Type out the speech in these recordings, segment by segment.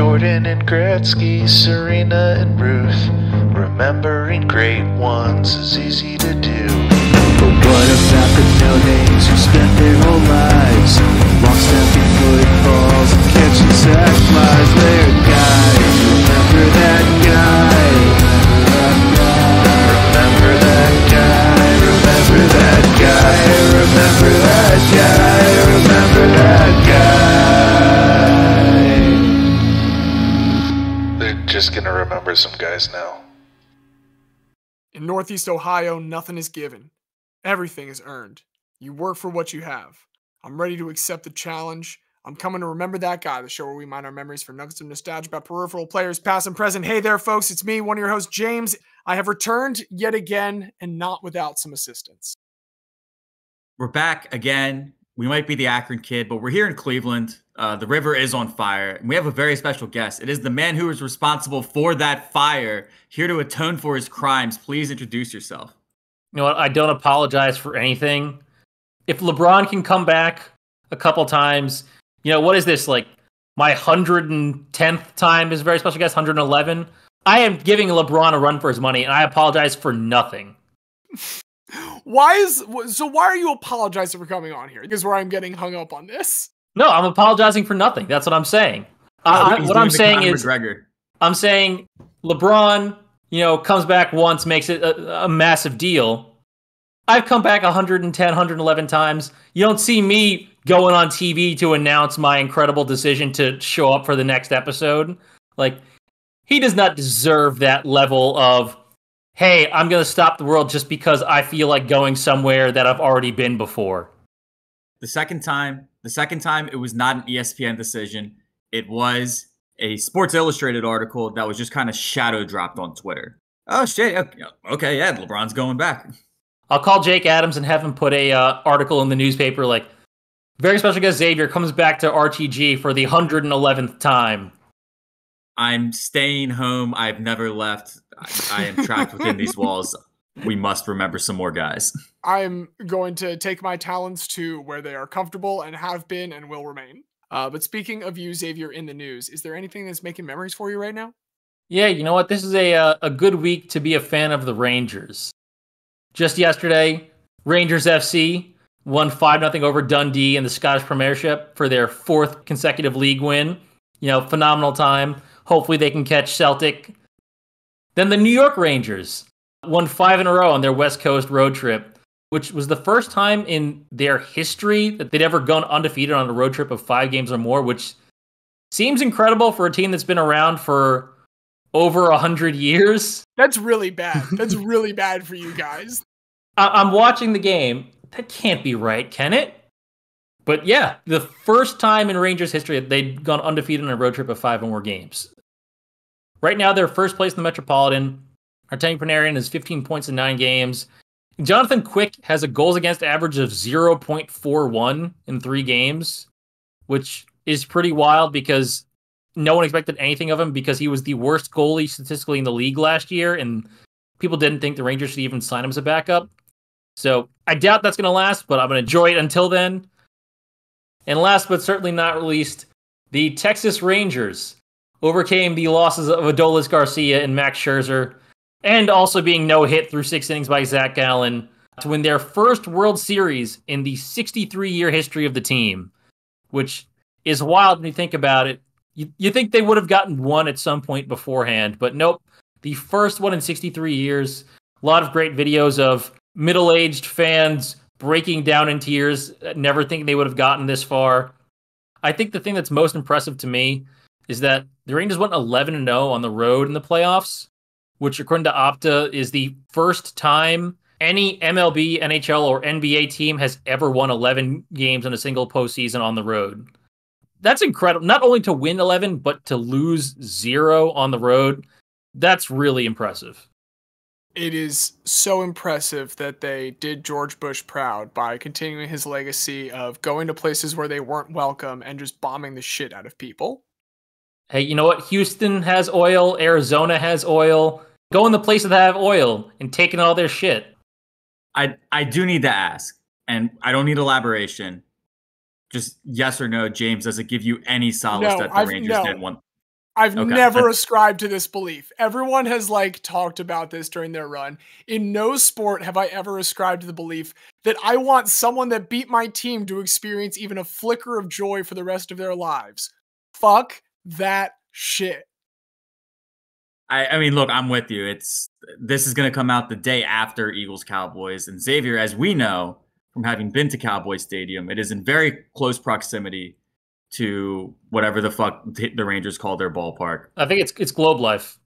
Jordan and Gretzky, Serena and Ruth. Remembering great ones is easy to do. But what about the no-names who spent their whole lives long snapping footballs and catching sack flies? They're guys, remember that guy. Remember that guy, remember that guy, remember that guy, remember that guy. They're just gonna remember some guys now. In Northeast Ohio, nothing is given. Everything is earned. You work for what you have. I'm ready to accept the challenge. I'm coming to Remember That Guy, the show where we mine our memories for nuggets of nostalgia about peripheral players, past and present. Hey there, folks. It's me, one of your hosts, James. I have returned yet again, and not without some assistance. We're back again. We might be the Akron kid, but we're here in Cleveland. The river is on fire, and we have a very special guest. It is the man who is responsible for that fire, here to atone for his crimes. Please introduce yourself. You know what? I don't apologize for anything. If LeBron can come back a couple times, you know, what is this, like my 110th time as a very special guest, 111? I am giving LeBron a run for his money, and I apologize for nothing. Why are you apologizing for coming on here? Because where I'm getting hung up on this. No, I'm apologizing for nothing. That's what I'm saying. What I'm saying is, McGregor. I'm saying LeBron, you know, comes back once, makes it a massive deal. I've come back 110, 111 times. You don't see me going on TV to announce my incredible decision to show up for the next episode. Like, he does not deserve that level of, hey, I'm going to stop the world just because I feel like going somewhere that I've already been before. The second time, it was not an ESPN decision. It was a Sports Illustrated article that was just kind of shadow dropped on Twitter. Oh, shit. Okay, yeah, LeBron's going back. I'll call Jake Adams and have him put a article in the newspaper like, Very Special Guest Xavier comes back to RTG for the 111th time. I'm staying home. I've never left. I am trapped within these walls. We must remember some more guys. I'm going to take my talents to where they are comfortable and have been and will remain. But speaking of you, Xavier, in the news, is there anything that's making memories for you right now? Yeah, you know what? This is a good week to be a fan of the Rangers. Just yesterday, Rangers FC won 5-0 over Dundee in the Scottish Premiership for their 4th consecutive league win. You know, phenomenal time. Hopefully they can catch Celtic. Then the New York Rangers won 5 in a row on their West Coast road trip, which was the first time in their history that they'd ever gone undefeated on a road trip of 5 games or more, which seems incredible for a team that's been around for over 100 years. That's really bad. That's really bad for you guys. I'm watching the game. That can't be right, can it? But yeah, the first time in Rangers history that they'd gone undefeated on a road trip of 5 or more games. Right now, they're first place in the Metropolitan. Artemi Panarin has 15 points in 9 games. Jonathan Quick has a goals against average of 0.41 in 3 games, which is pretty wild because no one expected anything of him because he was the worst goalie statistically in the league last year, and people didn't think the Rangers should even sign him as a backup. So I doubt that's going to last, but I'm going to enjoy it until then. And last but certainly not least, the Texas Rangers overcame the losses of Adolis Garcia and Max Scherzer, and also being no-hit through 6 innings by Zach Gallen to win their first World Series in the 63-year history of the team, which is wild when you think about it. You think they would have gotten one at some point beforehand, but nope. The first one in 63 years. A lot of great videos of middle-aged fans breaking down in tears, never thinking they would have gotten this far. I think the thing that's most impressive to me is that the Rangers went 11-0 on the road in the playoffs, which according to Opta is the first time any MLB, NHL, or NBA team has ever won 11 games in a single postseason on the road. That's incredible. Not only to win 11, but to lose 0 on the road. That's really impressive. It is so impressive that they did George Bush proud by continuing his legacy of going to places where they weren't welcome and just bombing the shit out of people. Hey, you know what? Houston has oil. Arizona has oil. Go in the places that have oil and taking all their shit. I do need to ask, and I don't need elaboration. Just yes or no, James, does it give you any solace that the Rangers didn't win? I've Okay. never ascribed to this belief. Everyone has like talked about this during their run. In no sport have I ever ascribed to the belief that I want someone that beat my team to experience even a flicker of joy for the rest of their lives. Fuck that shit. I mean, look, I'm with you. This is going to come out the day after Eagles Cowboys, and Xavier, as we know from having been to Cowboy Stadium, it is in very close proximity to whatever the fuck the Rangers call their ballpark. I think it's Globe Life.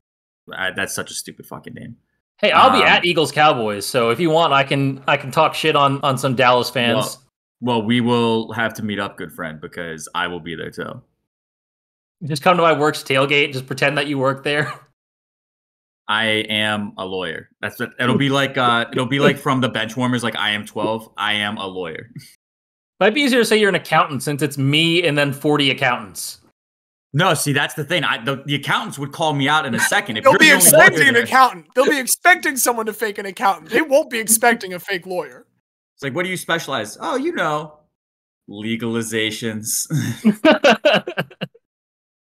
That's such a stupid fucking name. Hey, I'll be at Eagles Cowboys, so if you want, I can talk shit on some Dallas fans. Well, we will have to meet up, good friend, because I will be there too. Just come to my work's tailgate. Just pretend that you work there. I am a lawyer. That's what it'll be like. It'll be like from the Benchwarmers, like I am 12. I am a lawyer. Might be easier to say you're an accountant since it's me and then 40 accountants. No, see, that's the thing. The accountants would call me out in a second. They'll be expecting an accountant. They'll be expecting someone to fake an accountant. They won't be expecting a fake lawyer. It's like, what do you specialize? Oh, legalizations.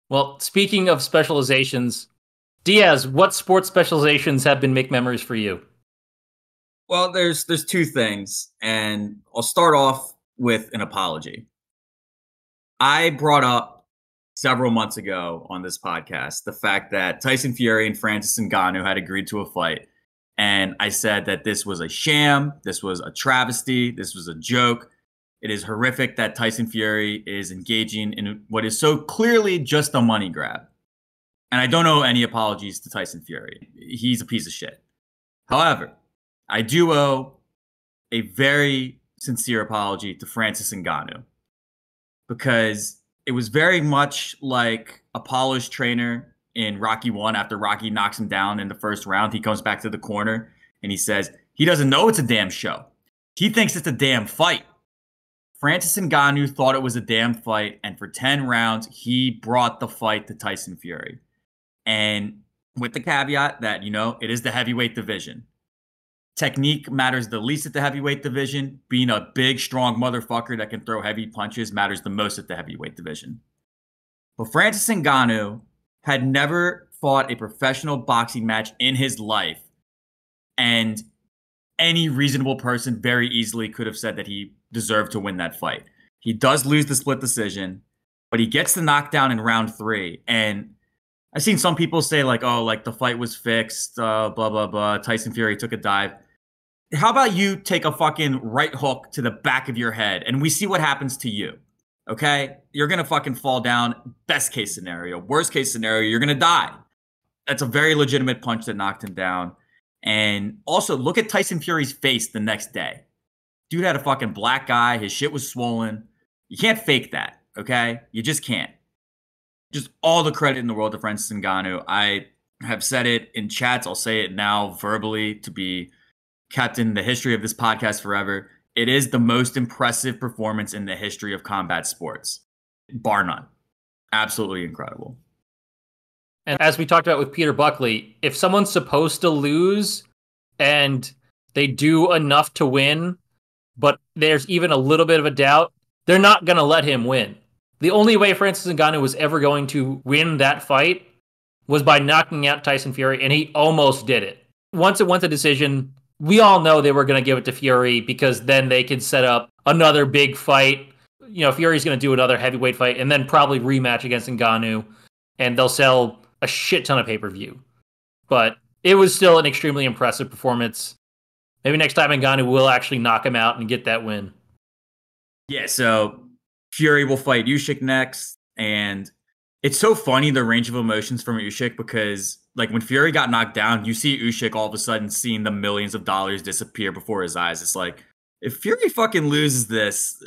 Well, speaking of specializations, Diaz, what sports specializations have been make memories for you? Well, there's two things, and I'll start off with an apology. I brought up several months ago on this podcast the fact that Tyson Fury and Francis Ngannou had agreed to a fight, and I said that this was a sham, this was a travesty, this was a joke. It is horrific that Tyson Fury is engaging in what is so clearly just a money grab. And I don't owe any apologies to Tyson Fury. He's a piece of shit. However, I do owe a very sincere apology to Francis Ngannou, because it was very much like Apollo's trainer in Rocky 1 after Rocky knocks him down in the first round. He comes back to the corner and he says, he doesn't know it's a damn show. He thinks it's a damn fight. Francis Ngannou thought it was a damn fight, and for 10 rounds, he brought the fight to Tyson Fury. And with the caveat that, it is the heavyweight division. Technique matters the least at the heavyweight division. Being a big, strong motherfucker that can throw heavy punches matters the most at the heavyweight division. But Francis Ngannou had never fought a professional boxing match in his life. And any reasonable person very easily could have said that he deserved to win that fight. He does lose the split decision, but he gets the knockdown in round 3. And I've seen some people say the fight was fixed, blah, blah, blah. Tyson Fury took a dive. How about you take a fucking right hook to the back of your head and we see what happens to you, okay? You're going to fucking fall down. Best case scenario. Worst case scenario, you're going to die. That's a very legitimate punch that knocked him down. And also, look at Tyson Fury's face the next day. Dude had a fucking black eye. His shit was swollen. You can't fake that, okay? You just can't. Just all the credit in the world to Francis Ngannou. I have said it in chats. I'll say it now verbally to be kept in the history of this podcast forever. It is the most impressive performance in the history of combat sports, bar none. Absolutely incredible. And as we talked about with Peter Buckley, if someone's supposed to lose and they do enough to win, but there's even a little bit of a doubt, they're not going to let him win. The only way Francis Ngannou was ever going to win that fight was by knocking out Tyson Fury, and he almost did it. Once it went to decision, we all know they were going to give it to Fury because then they could set up another big fight. Fury's going to do another heavyweight fight and then probably rematch against Ngannou, and they'll sell a shit ton of pay-per-view. But it was still an extremely impressive performance. Maybe next time Ngannou will actually knock him out and get that win. Yeah, so Fury will fight Usyk next, and it's so funny, the range of emotions from Usyk, because when Fury got knocked down, you see Usyk all of a sudden seeing the millions of dollars disappear before his eyes. It's like, if Fury fucking loses this,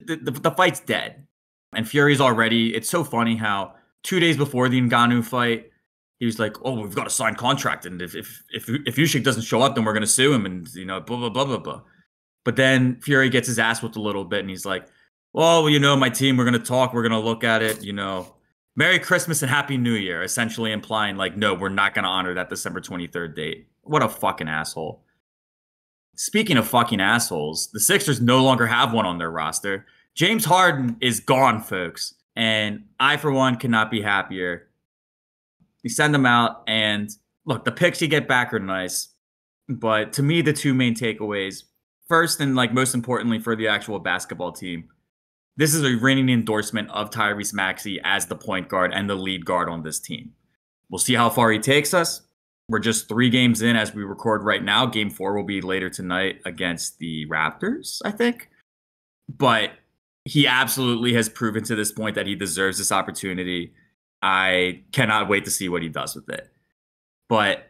the fight's dead. And Fury's already, it's so funny how 2 days before the Ngannou fight, he was like, oh, we've got a signed contract, and if Usyk doesn't show up, then we're going to sue him, and, blah, blah, blah, blah, blah. But then Fury gets his ass whipped a little bit, and he's like, well, my team, we're going to talk, we're going to look at it, Merry Christmas and Happy New Year, essentially implying, no, we're not going to honor that December 23rd date. What a fucking asshole. Speaking of fucking assholes, the Sixers no longer have one on their roster. James Harden is gone, folks. And I, for one, cannot be happier. You send them out, and look, the picks you get back are nice. But to me, the two main takeaways, first and like most importantly for the actual basketball team, this is a ringing endorsement of Tyrese Maxey as the point guard and the lead guard on this team. We'll see how far he takes us. We're just 3 games in as we record right now. Game 4 will be later tonight against the Raptors, I think. But he absolutely has proven to this point that he deserves this opportunity. I cannot wait to see what he does with it. But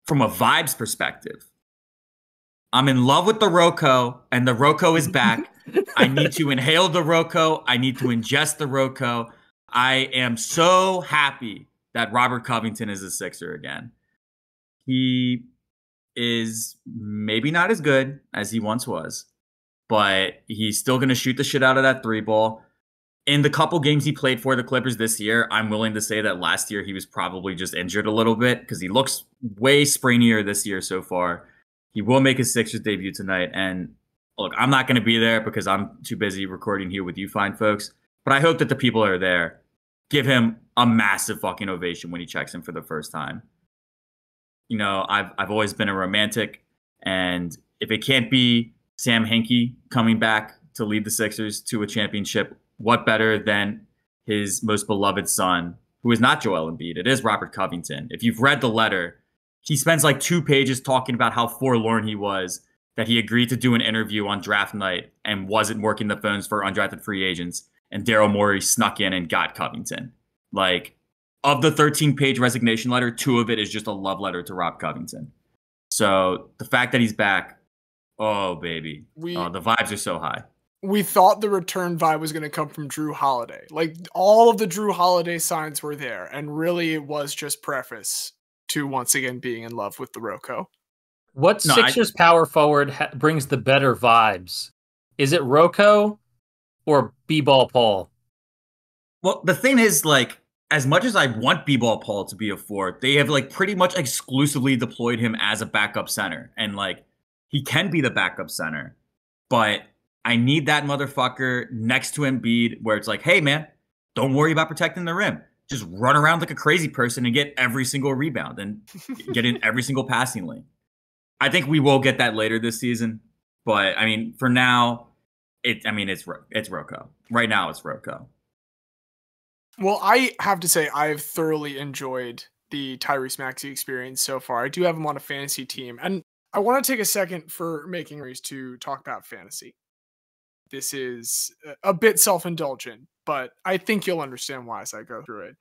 from a vibes perspective, I'm in love with the Rocco, and the Rocco is back. I need to inhale the Rocco. I need to ingest the Rocco. I am so happy that Robert Covington is a Sixer again. He is maybe not as good as he once was, but he's still going to shoot the shit out of that 3 ball. In the couple games he played for the Clippers this year, I'm willing to say that last year he was probably just injured a little bit because he looks way sprainier this year so far. He will make his Sixers debut tonight. And look, I'm not going to be there because I'm too busy recording here with you fine folks. But I hope that the people that are there give him a massive fucking ovation when he checks in for the first time. You know, I've always been a romantic. And if it can't be Sam Hinkie coming back to lead the Sixers to a championship, what better than his most beloved son, who is not Joel Embiid? It is Robert Covington. If you've read the letter, he spends like 2 pages talking about how forlorn he was that he agreed to do an interview on draft night and wasn't working the phones for undrafted free agents. And Daryl Morey snuck in and got Covington. Like, of the 13-page resignation letter, 2 of it is just a love letter to Rob Covington. So the fact that he's back, oh, baby. The vibes are so high. We thought the return vibe was going to come from Drew Holiday. Like, all of the Drew Holiday signs were there, and really it was just preface to once again being in love with the Rocco. What Sixers power forward brings the better vibes? Is it Rocco or B-Ball Paul? Well, the thing is, like, as much as I want B-Ball Paul to be a 4, they have like pretty much exclusively deployed him as a backup center. And like, he can be the backup center, but I need that motherfucker next to Embiid where it's like, hey, man, don't worry about protecting the rim. Just run around like a crazy person and get every single rebound and get in every single passing lane. I think we will get that later this season. But, I mean, for now, it's Rocco. Right now, it's Rocco. Well, I have to say I've thoroughly enjoyed the Tyrese Maxey experience so far. I do have him on a fantasy team. And I want to take a second for making reasons to talk about fantasy. This is a bit self-indulgent, but I think you'll understand why as I go through it.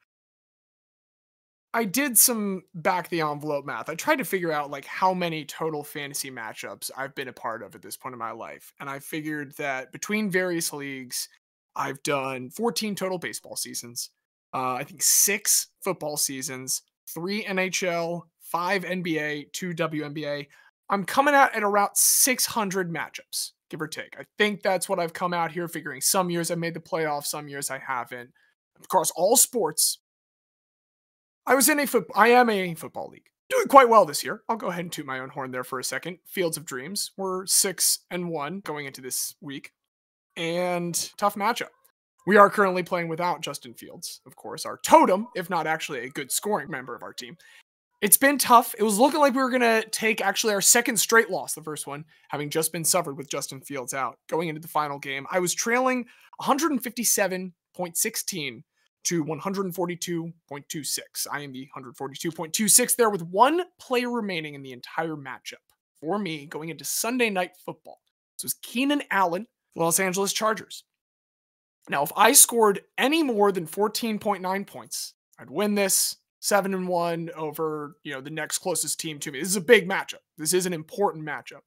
I did some back-the-envelope math. I tried to figure out like how many total fantasy matchups I've been a part of at this point in my life. And I figured that between various leagues, I've done 14 total baseball seasons. I think 6 football seasons, 3 NHL, 5 NBA, 2 WNBA. I'm coming out at around 600 matchups, give or take. I think that's what I've come out here figuring. Some years I made the playoffs, some years I haven't. Of course, all sports. I am a football league. Doing quite well this year. I'll go ahead and toot my own horn there for a second. Fields of Dreams. We're 6-1 going into this week. And tough matchup. We are currently playing without Justin Fields, of course, our totem, if not actually a good scoring member of our team. It's been tough. It was looking like we were going to take actually our second straight loss, the first one, having just been suffered with Justin Fields out. Going into the final game, I was trailing 157.16 to 142.26. I am the 142.26 there with 1 player remaining in the entire matchup for me going into Sunday Night Football. This was Keenan Allen, Los Angeles Chargers. Now, if I scored any more than 14.9 points, I'd win this 7-1 over, the next closest team to me. This is a big matchup. This is an important matchup,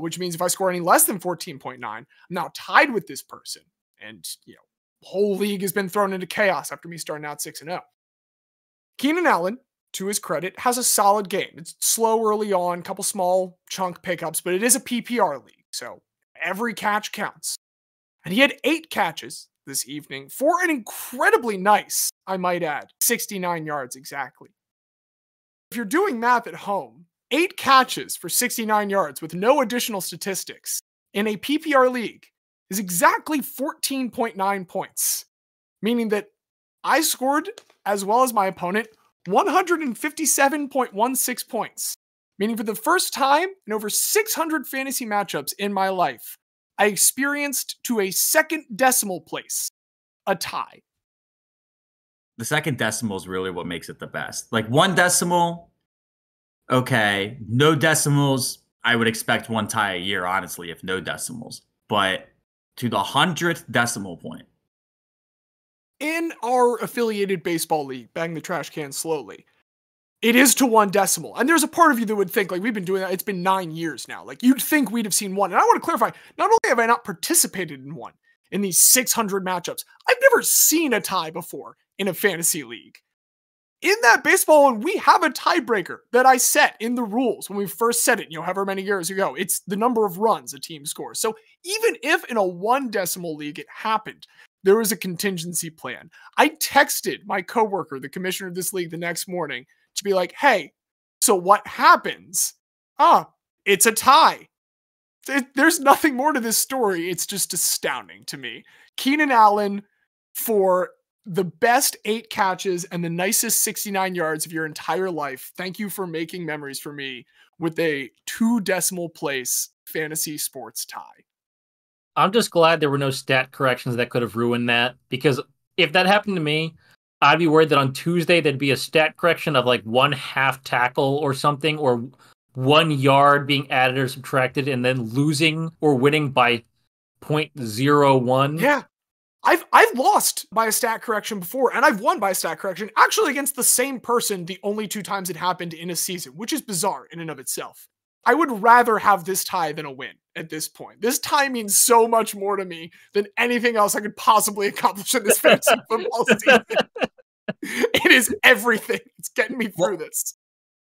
which means if I score any less than 14.9, I'm now tied with this person. And, the whole league has been thrown into chaos after me starting out 6-0. Keenan Allen, to his credit, has a solid game. It's slow early on, couple small chunk pickups, but it is a PPR league, so every catch counts. And he had 8 catches this evening for an incredibly nice, I might add, 69 yards exactly. If you're doing math at home, 8 catches for 69 yards with no additional statistics in a PPR league is exactly 14.9 points, meaning that I scored as well as my opponent 157.16 points. Meaning for the first time in over 600 fantasy matchups in my life, I experienced to a second decimal place a tie. The second decimal is really what makes it the best. Like 1 decimal, okay. No decimals, I would expect 1 tie a year, honestly, if no decimals. But to the 100th decimal point. In our affiliated baseball league, Bang the Trash Can Slowly, it is to 1 decimal. And there's a part of you that would think, like, we've been doing that. It's been 9 years now. Like, you'd think we'd have seen 1. And I want to clarify, not only have I not participated in 1 in these 600 matchups, I've never seen a tie before in a fantasy league. In that baseball one, we have a tiebreaker that I set in the rules when we first set it, however many years ago. It's the number of runs a team scores. So even if in a 1 decimal league it happened, there was a contingency plan. I texted my coworker, the commissioner of this league, the next morning to be like, hey, so what happens? It's a tie. There's nothing more to this story. It's just astounding to me. Keenan Allen for the best 8 catches and the nicest 69 yards of your entire life. Thank you for making memories for me with a 2 decimal place fantasy sports tie. I'm just glad there were no stat corrections that could have ruined that, because if that happened to me, I'd be worried that on Tuesday there'd be a stat correction of like 1 half tackle or something, or 1 yard being added or subtracted and then losing or winning by 0.01. Yeah. I've lost by a stat correction before, and I've won by a stat correction, actually against the same person the only 2 times it happened in a season, which is bizarre in and of itself. I would rather have this tie than a win at this point. This tie means so much more to me than anything else I could possibly accomplish in this fantasy football season. It is everything. It's getting me through this.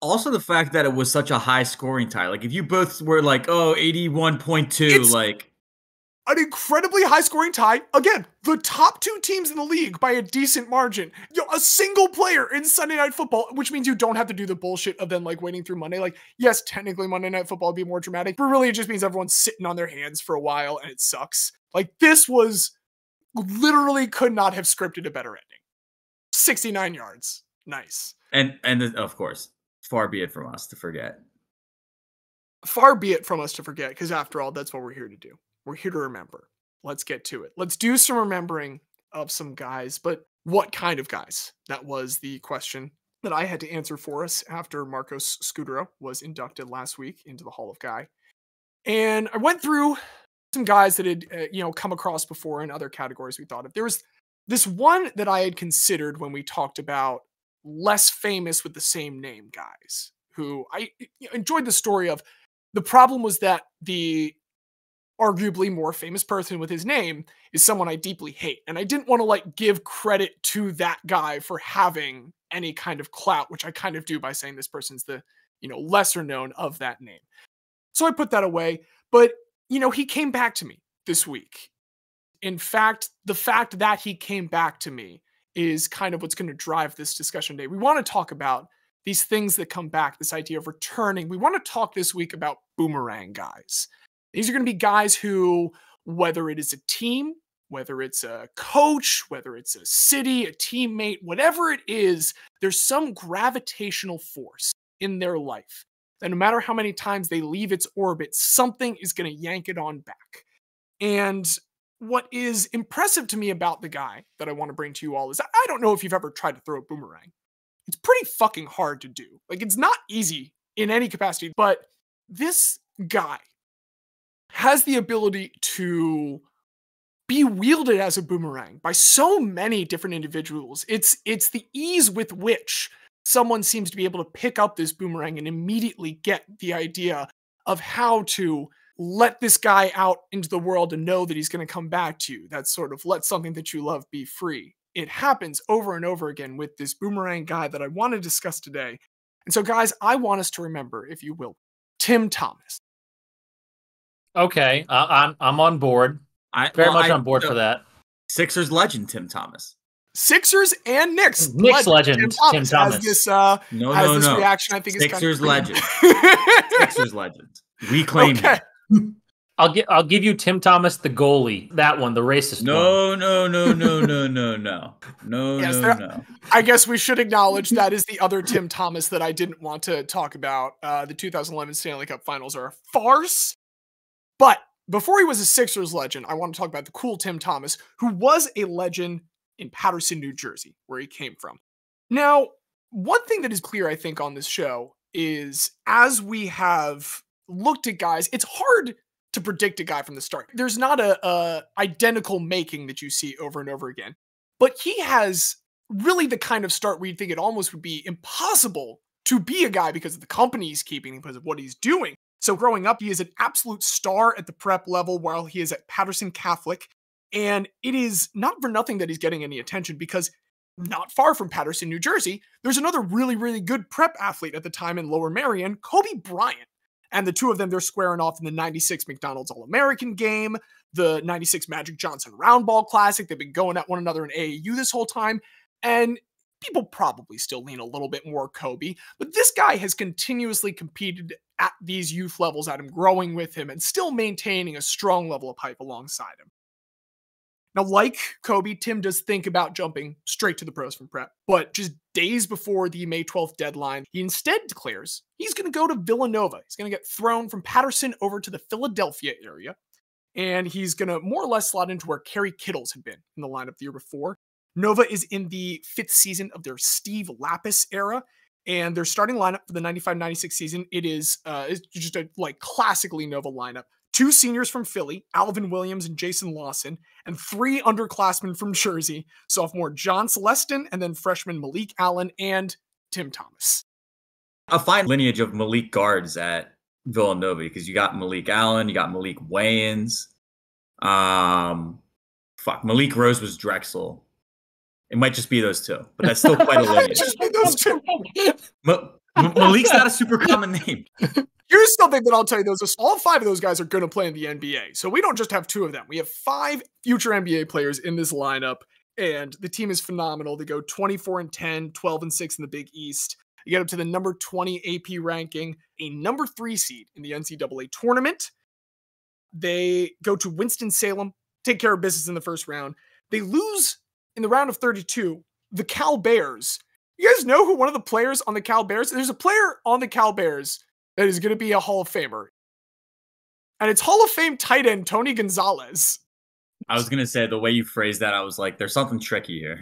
Also, the fact that it was such a high scoring tie. Like, if you both were like, 81.2, like... An incredibly high-scoring tie. Again, the top 2 teams in the league by a decent margin. A single player in Sunday Night Football, which means you don't have to do the bullshit of then like waiting through Monday. Like, yes, technically Monday Night Football would be more dramatic, but really it just means everyone's sitting on their hands for a while and it sucks. Like, this was literally could not have scripted a better ending. 69 yards. Nice. And of course, far be it from us to forget. Far be it from us to forget, because after all, that's what we're here to do. We're here to remember. Let's get to it. Let's do some remembering of some guys, but what kind of guys? That was the question that I had to answer for us after Marcos Scudero was inducted last week into the Hall of Guy. And I went through some guys that had, come across before in other categories we thought of. There was this one that I had considered when we talked about less famous with the same name guys, who I enjoyed the story of. The problem was that the arguably more famous person with his name is someone I deeply hate. And I didn't want to give credit to that guy for having any kind of clout, which I kind of do by saying this person's the, lesser known of that name. So I put that away, but he came back to me this week. In fact, the fact that he came back to me is kind of what's going to drive this discussion today. We want to talk about these things that come back, this idea of returning. We want to talk this week about Boomerang Guys. These are going to be guys who, whether it is a team, whether it's a coach, whether it's a city, a teammate, whatever it is, there's some gravitational force in their life that no matter how many times they leave its orbit, something is going to yank it on back. And what is impressive to me about the guy that I want to bring to you all is I don't know if you've ever tried to throw a boomerang. It's pretty fucking hard to do. It's not easy in any capacity, but this guy has the ability to be wielded as a boomerang by so many different individuals. It's the ease with which someone seems to be able to pick up this boomerang and immediately get the idea of how to let this guy out into the world and know that he's going to come back to you. That's sort of let something that you love be free. It happens over and over again with this Boomerang guy that I want to discuss today. And so, guys, I want us to remember, if you will, Tim Thomas. Okay, I'm on board. Very much on board for that. Sixers legend Tim Thomas. Sixers and Knicks. Knicks legend Tim Thomas. Has this reaction, I think, Sixers is kind of legend. Sixers legend. We claim him. I'll give you Tim Thomas, the goalie. That one, the racist one. No. I guess we should acknowledge that is the other Tim Thomas that I didn't want to talk about. The 2011 Stanley Cup Finals are a farce. But before he was a Sixers legend, I want to talk about the cool Tim Thomas, who was a legend in Paterson, New Jersey, where he came from. Now, one thing that is clear, I think, on this show is as we have looked at guys, it's hard to predict a guy from the start. There's not a identical making that you see over and over again, but he has really the kind of start where you'd think it almost would be impossible to be a guy because of the company he's keeping, because of what he's doing. So growing up, he is an absolute star at the prep level while he is at Patterson Catholic. And it is not for nothing that he's getting any attention, because not far from Patterson, New Jersey, there's another really, really good prep athlete at the time in Lower Merion, Kobe Bryant. And the two of them, they're squaring off in the 96 McDonald's All-American game, the 96 Magic Johnson Roundball Classic. They've been going at one another in AAU this whole time. And people probably still lean a little bit more Kobe, but this guy has continuously competed at these youth levels at him, growing with him, and still maintaining a strong level of hype alongside him. Now, like Kobe, Tim does think about jumping straight to the pros from prep, but just days before the May 12th deadline, he instead declares he's going to go to Villanova. He's going to get thrown from Patterson over to the Philadelphia area, and he's going to more or less slot into where Kerry Kittles had been in the lineup the year before. Nova is in the 5th season of their Steve Lapis era, and their starting lineup for the 95-96 season, it's just a classically Nova lineup. 2 seniors from Philly, Alvin Williams and Jason Lawson, and 3 underclassmen from Jersey, sophomore John Celestin, and then freshman Malik Allen and Tim Thomas. A fine lineage of Malik guards at Villanova, because you got Malik Allen, you got Malik Wayans. Malik Rose was Drexel. It might just be those two, but that's still quite a lineage. Just be those two. Malik's not a super common name. Here's something that I'll tell you, all 5 of those guys are going to play in the NBA. So we don't just have 2 of them. We have 5 future NBA players in this lineup, and the team is phenomenal. They go 24-10, 12-6 in the Big East. You get up to the number 20 AP ranking, a number 3 seed in the NCAA tournament. They go to Winston-Salem, take care of business in the first round. They lose in the round of 32, the Cal Bears. You guys know who one of the players on the Cal Bears? There's a player on the Cal Bears that is going to be a Hall of Famer. And it's Hall of Fame tight end Tony Gonzalez. I was going to say, the way you phrased that, I was like, there's something tricky here.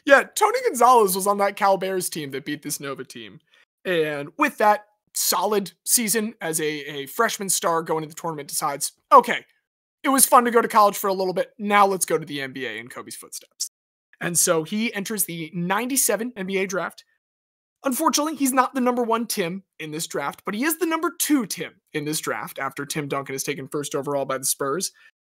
Yeah, Tony Gonzalez was on that Cal Bears team that beat this Nova team. And with that solid season as a freshman star going into the tournament, decides, okay, it was fun to go to college for a little bit. Now let's go to the NBA in Kobe's footsteps. And so he enters the 97 NBA draft. Unfortunately, he's not the number 1 Tim in this draft, but he is the number 2 Tim in this draft after Tim Duncan is taken first overall by the Spurs.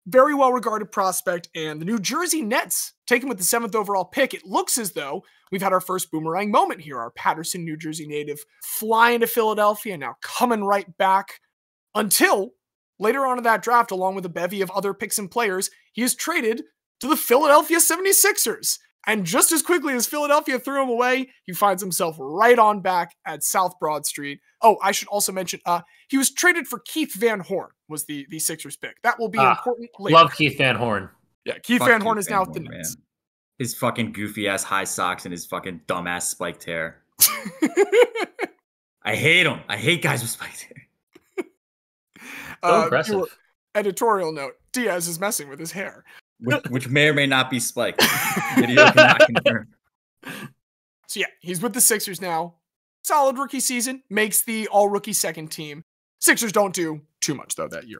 Very well-regarded prospect, and the New Jersey Nets take him with the 7th overall pick. It looks as though we've had our first boomerang moment here. Our Patterson, New Jersey native flying to Philadelphia, now coming right back until later on in that draft, along with a bevy of other picks and players, he is traded to the Philadelphia 76ers. And just as quickly as Philadelphia threw him away, he finds himself right on back at South Broad Street. Oh, I should also mention, he was traded for Keith Van Horn, was the Sixers pick. That will be important later. Love Keith Van Horn. Yeah, Keith Van Horn is now with the Nets. His fucking goofy-ass high socks and his fucking dumbass spiked hair. I hate him. I hate guys with spiked hair. So impressive. Editorial note, Diaz is messing with his hair. Which may or may not be spiked. Video cannot confirm. So yeah, he's with the Sixers now. Solid rookie season. Makes the all-rookie second team. Sixers don't do too much, though, that year.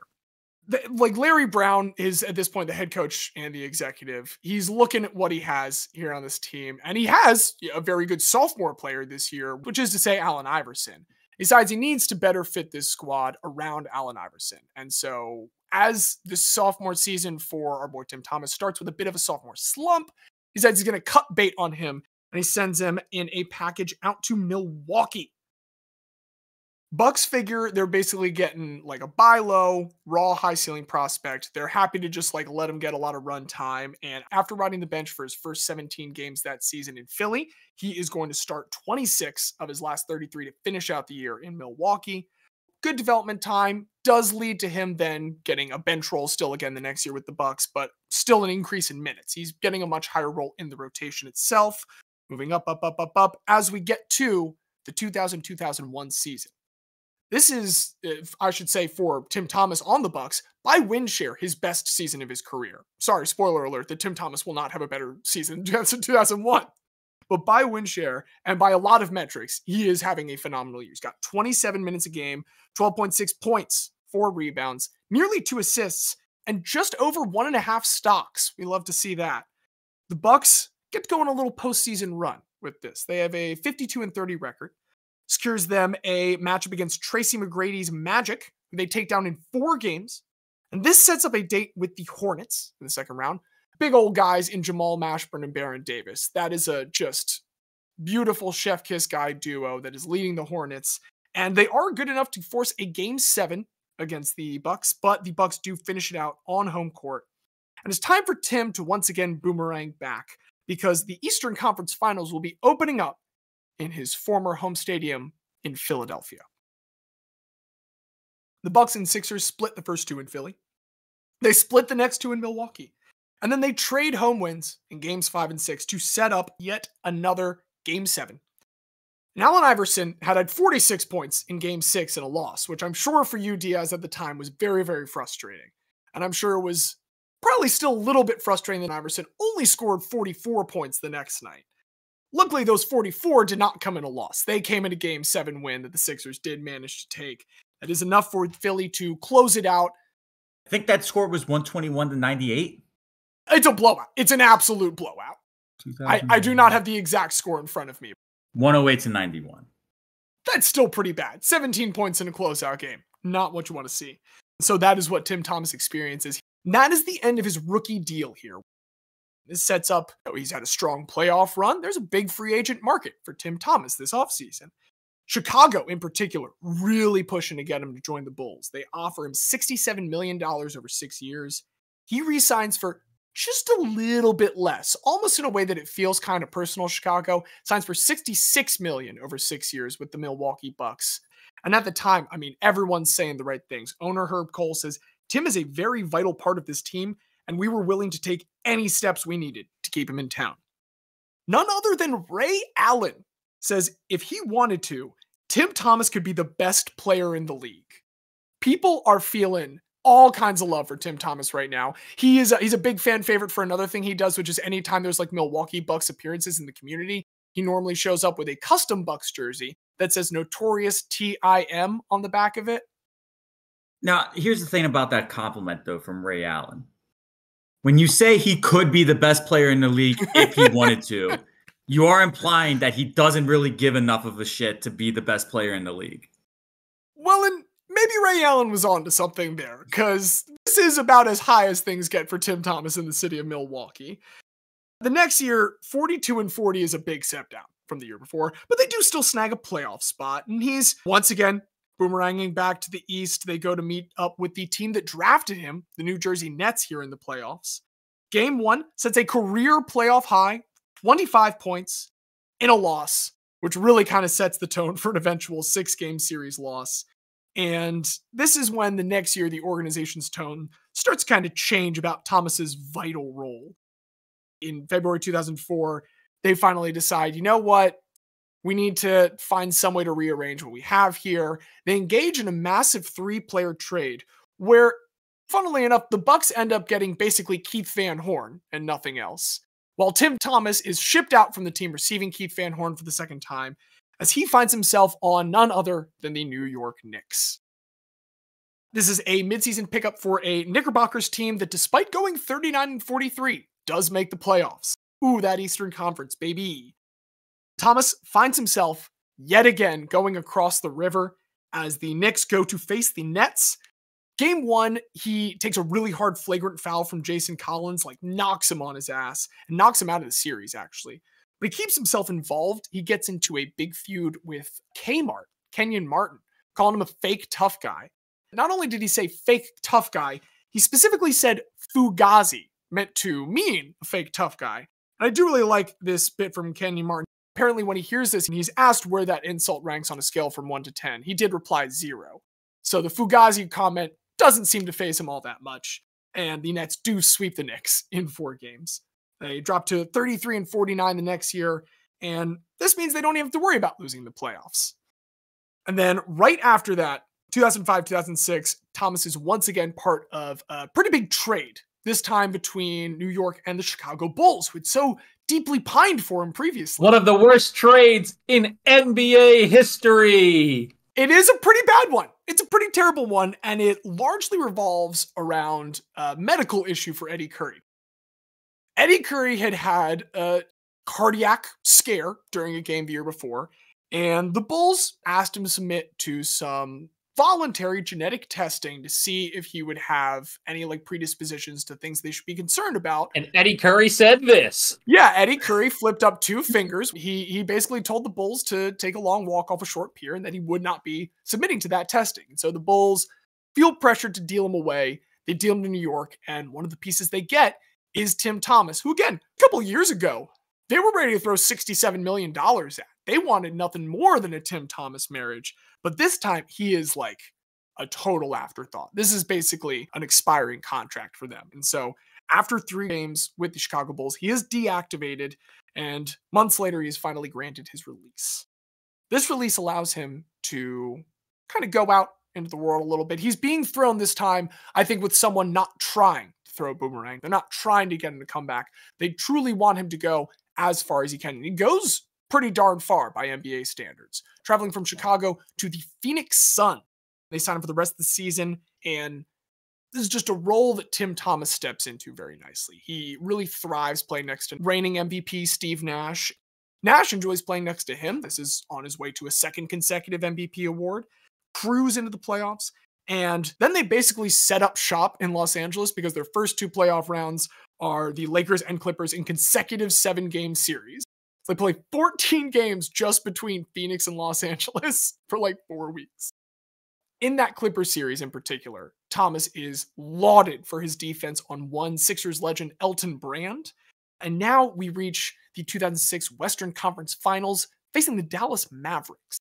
Larry Brown is, at this point, the head coach and the executive. He's looking at what he has here on this team. And he has a very good sophomore player this year, which is to say Allen Iverson. He decides he needs to better fit this squad around Allen Iverson. And so as the sophomore season for our boy Tim Thomas starts with a bit of a sophomore slump, he says he's going to cut bait on him, and he sends him in a package out to Milwaukee. Bucks figure they're basically getting like a buy low, raw, high ceiling prospect. They're happy to just let him get a lot of run time. And after riding the bench for his first 17 games that season in Philly, he is going to start 26 of his last 33 to finish out the year in Milwaukee. good development time, does lead to him then getting a bench role still again the next year with the Bucks, but still an increase in minutes. He's getting a much higher role in the rotation itself, moving up as we get to the 2000-2001 season. This is, I should say, for Tim Thomas on the Bucks, by win share, his best season of his career. Sorry, spoiler alert, that Tim Thomas will not have a better season than 2001. But by win share, and by a lot of metrics, he is having a phenomenal year. He's got 27 minutes a game, 12.6 points, 4 rebounds, nearly 2 assists, and just over 1.5 stocks. We love to see that. The Bucks get going a little postseason run with this. They have a 52-30 record. Secures them a matchup against Tracy McGrady's Magic, who they take down in 4 games. And this sets up a date with the Hornets in the second round. Big old guys in Jamal Mashburn and Baron Davis. That is a just beautiful chef kiss guy duo that is leading the Hornets. And they are good enough to force a game 7 against the Bucks, but the Bucks do finish it out on home court. And it's time for Tim to once again boomerang back, because the Eastern Conference Finals will be opening up in his former home stadium in Philadelphia. The Bucks and Sixers split the first 2 in Philly. They split the next 2 in Milwaukee. And then they trade home wins in games 5 and 6 to set up yet another game 7. And Allen Iverson had 46 points in game 6 in a loss, which I'm sure for you, Diaz, at the time was very, very frustrating. And I'm sure it was probably still a little bit frustrating that Iverson only scored 44 points the next night. Luckily, those 44 did not come in a loss. They came in a game 7 win that the Sixers did manage to take. That is enough for Philly to close it out. I think that score was 121-98. It's a blowout. It's an absolute blowout. I do not have the exact score in front of me. 108-91. That's still pretty bad. 17 points in a closeout game. Not what you want to see. So that is what Tim Thomas experiences. And that is the end of his rookie deal here. This sets up, he's had a strong playoff run. There's a big free agent market for Tim Thomas this offseason. Chicago, in particular, really pushing to get him to join the Bulls. They offer him $67 million over 6 years. He re-signs for just a little bit less, almost in a way that it feels kind of personal. Chicago signs for $66 million over 6 years with the Milwaukee Bucks. And at the time, I mean, everyone's saying the right things. Owner Herb Cole says, Tim is a very vital part of this team, and we were willing to take any steps we needed to keep him in town. None other than Ray Allen says if he wanted to, Tim Thomas could be the best player in the league. People are feeling all kinds of love for Tim Thomas right now. He's a big fan favorite for another thing he does, which is anytime there's like Milwaukee Bucks appearances in the community, he normally shows up with a custom Bucks jersey that says Notorious TIM on the back of it. Now, here's the thing about that compliment, though, from Ray Allen. When you say he could be the best player in the league if he wanted to, you are implying that he doesn't really give enough of a shit to be the best player in the league. Well, and maybe Ray Allen was on to something there, because this is about as high as things get for Tim Thomas in the city of Milwaukee. The next year, 42-40 is a big step down from the year before, but they do still snag a playoff spot, and he's, once again, boomeranging back to the East. They go to meet up with the team that drafted him, the New Jersey Nets, here in the playoffs. Game 1 sets a career playoff high, 25 points in a loss, which really kind of sets the tone for an eventual 6-game series loss. And this is when the next year the organization's tone starts to kind of change about Thomas's vital role. In February 2004, they finally decide, you know what? We need to find some way to rearrange what we have here. They engage in a massive 3-player trade where, funnily enough, the Bucks end up getting basically Keith Van Horn and nothing else, while Tim Thomas is shipped out from the team, receiving Keith Van Horn for the second time, as he finds himself on none other than the New York Knicks. This is a midseason pickup for a Knickerbockers team that, despite going 39-43, does make the playoffs. Ooh, that Eastern Conference, baby. Thomas finds himself yet again going across the river as the Knicks go to face the Nets. Game 1, he takes a really hard flagrant foul from Jason Collins, like knocks him on his ass, and knocks him out of the series, actually. But he keeps himself involved. He gets into a big feud with Kmart, Kenyon Martin, calling him a fake tough guy. Not only did he say fake tough guy, he specifically said fugazi, meant to mean a fake tough guy. And I do really like this bit from Kenyon Martin. Apparently, when he hears this and he's asked where that insult ranks on a scale from 1 to 10, he did reply 0. So the Fugazi comment doesn't seem to faze him all that much. And the Nets do sweep the Knicks in 4 games. They drop to 33-49 the next year. And this means they don't even have to worry about losing the playoffs. And then right after that, 2005, 2006, Thomas is once again part of a pretty big trade, this time between New York and the Chicago Bulls, who had so deeply pined for him previously. One of the worst trades in NBA history. It is a pretty bad one. It's a pretty terrible one, and it largely revolves around a medical issue for Eddie Curry. Eddie Curry had had a cardiac scare during a game the year before, and the Bulls asked him to submit to some voluntary genetic testing to see if he would have any predispositions to things they should be concerned about. And Eddie Curry said this. Yeah, Eddie Curry flipped up 2 fingers. He basically told the Bulls to take a long walk off a short pier and that he would not be submitting to that testing. And so the Bulls feel pressured to deal him away. They deal him to New York, and one of the pieces they get is Tim Thomas, who again, a couple years ago, they were ready to throw $67 million at. They wanted nothing more than a Tim Thomas marriage. But this time, he is like a total afterthought. This is basically an expiring contract for them. And so after 3 games with the Chicago Bulls, he is deactivated. And months later, he is finally granted his release. This release allows him to kind of go out into the world a little bit. He's being thrown this time, I think, with someone not trying to throw a boomerang. They're not trying to get him to come back. They truly want him to go as far as he can. And he goes pretty darn far by NBA standards, traveling from Chicago to the Phoenix Suns. They sign him for the rest of the season, and this is just a role that Tim Thomas steps into very nicely. He really thrives playing next to reigning MVP Steve Nash. Nash enjoys playing next to him. This is on his way to a 2nd consecutive MVP award, cruise into the playoffs, and then they basically set up shop in Los Angeles because their first 2 playoff rounds are the Lakers and Clippers in consecutive 7-game series. They play 14 games just between Phoenix and Los Angeles for 4 weeks. In that Clippers series in particular, Thomas is lauded for his defense on one Sixers legend Elton Brand. And now we reach the 2006 Western Conference Finals facing the Dallas Mavericks.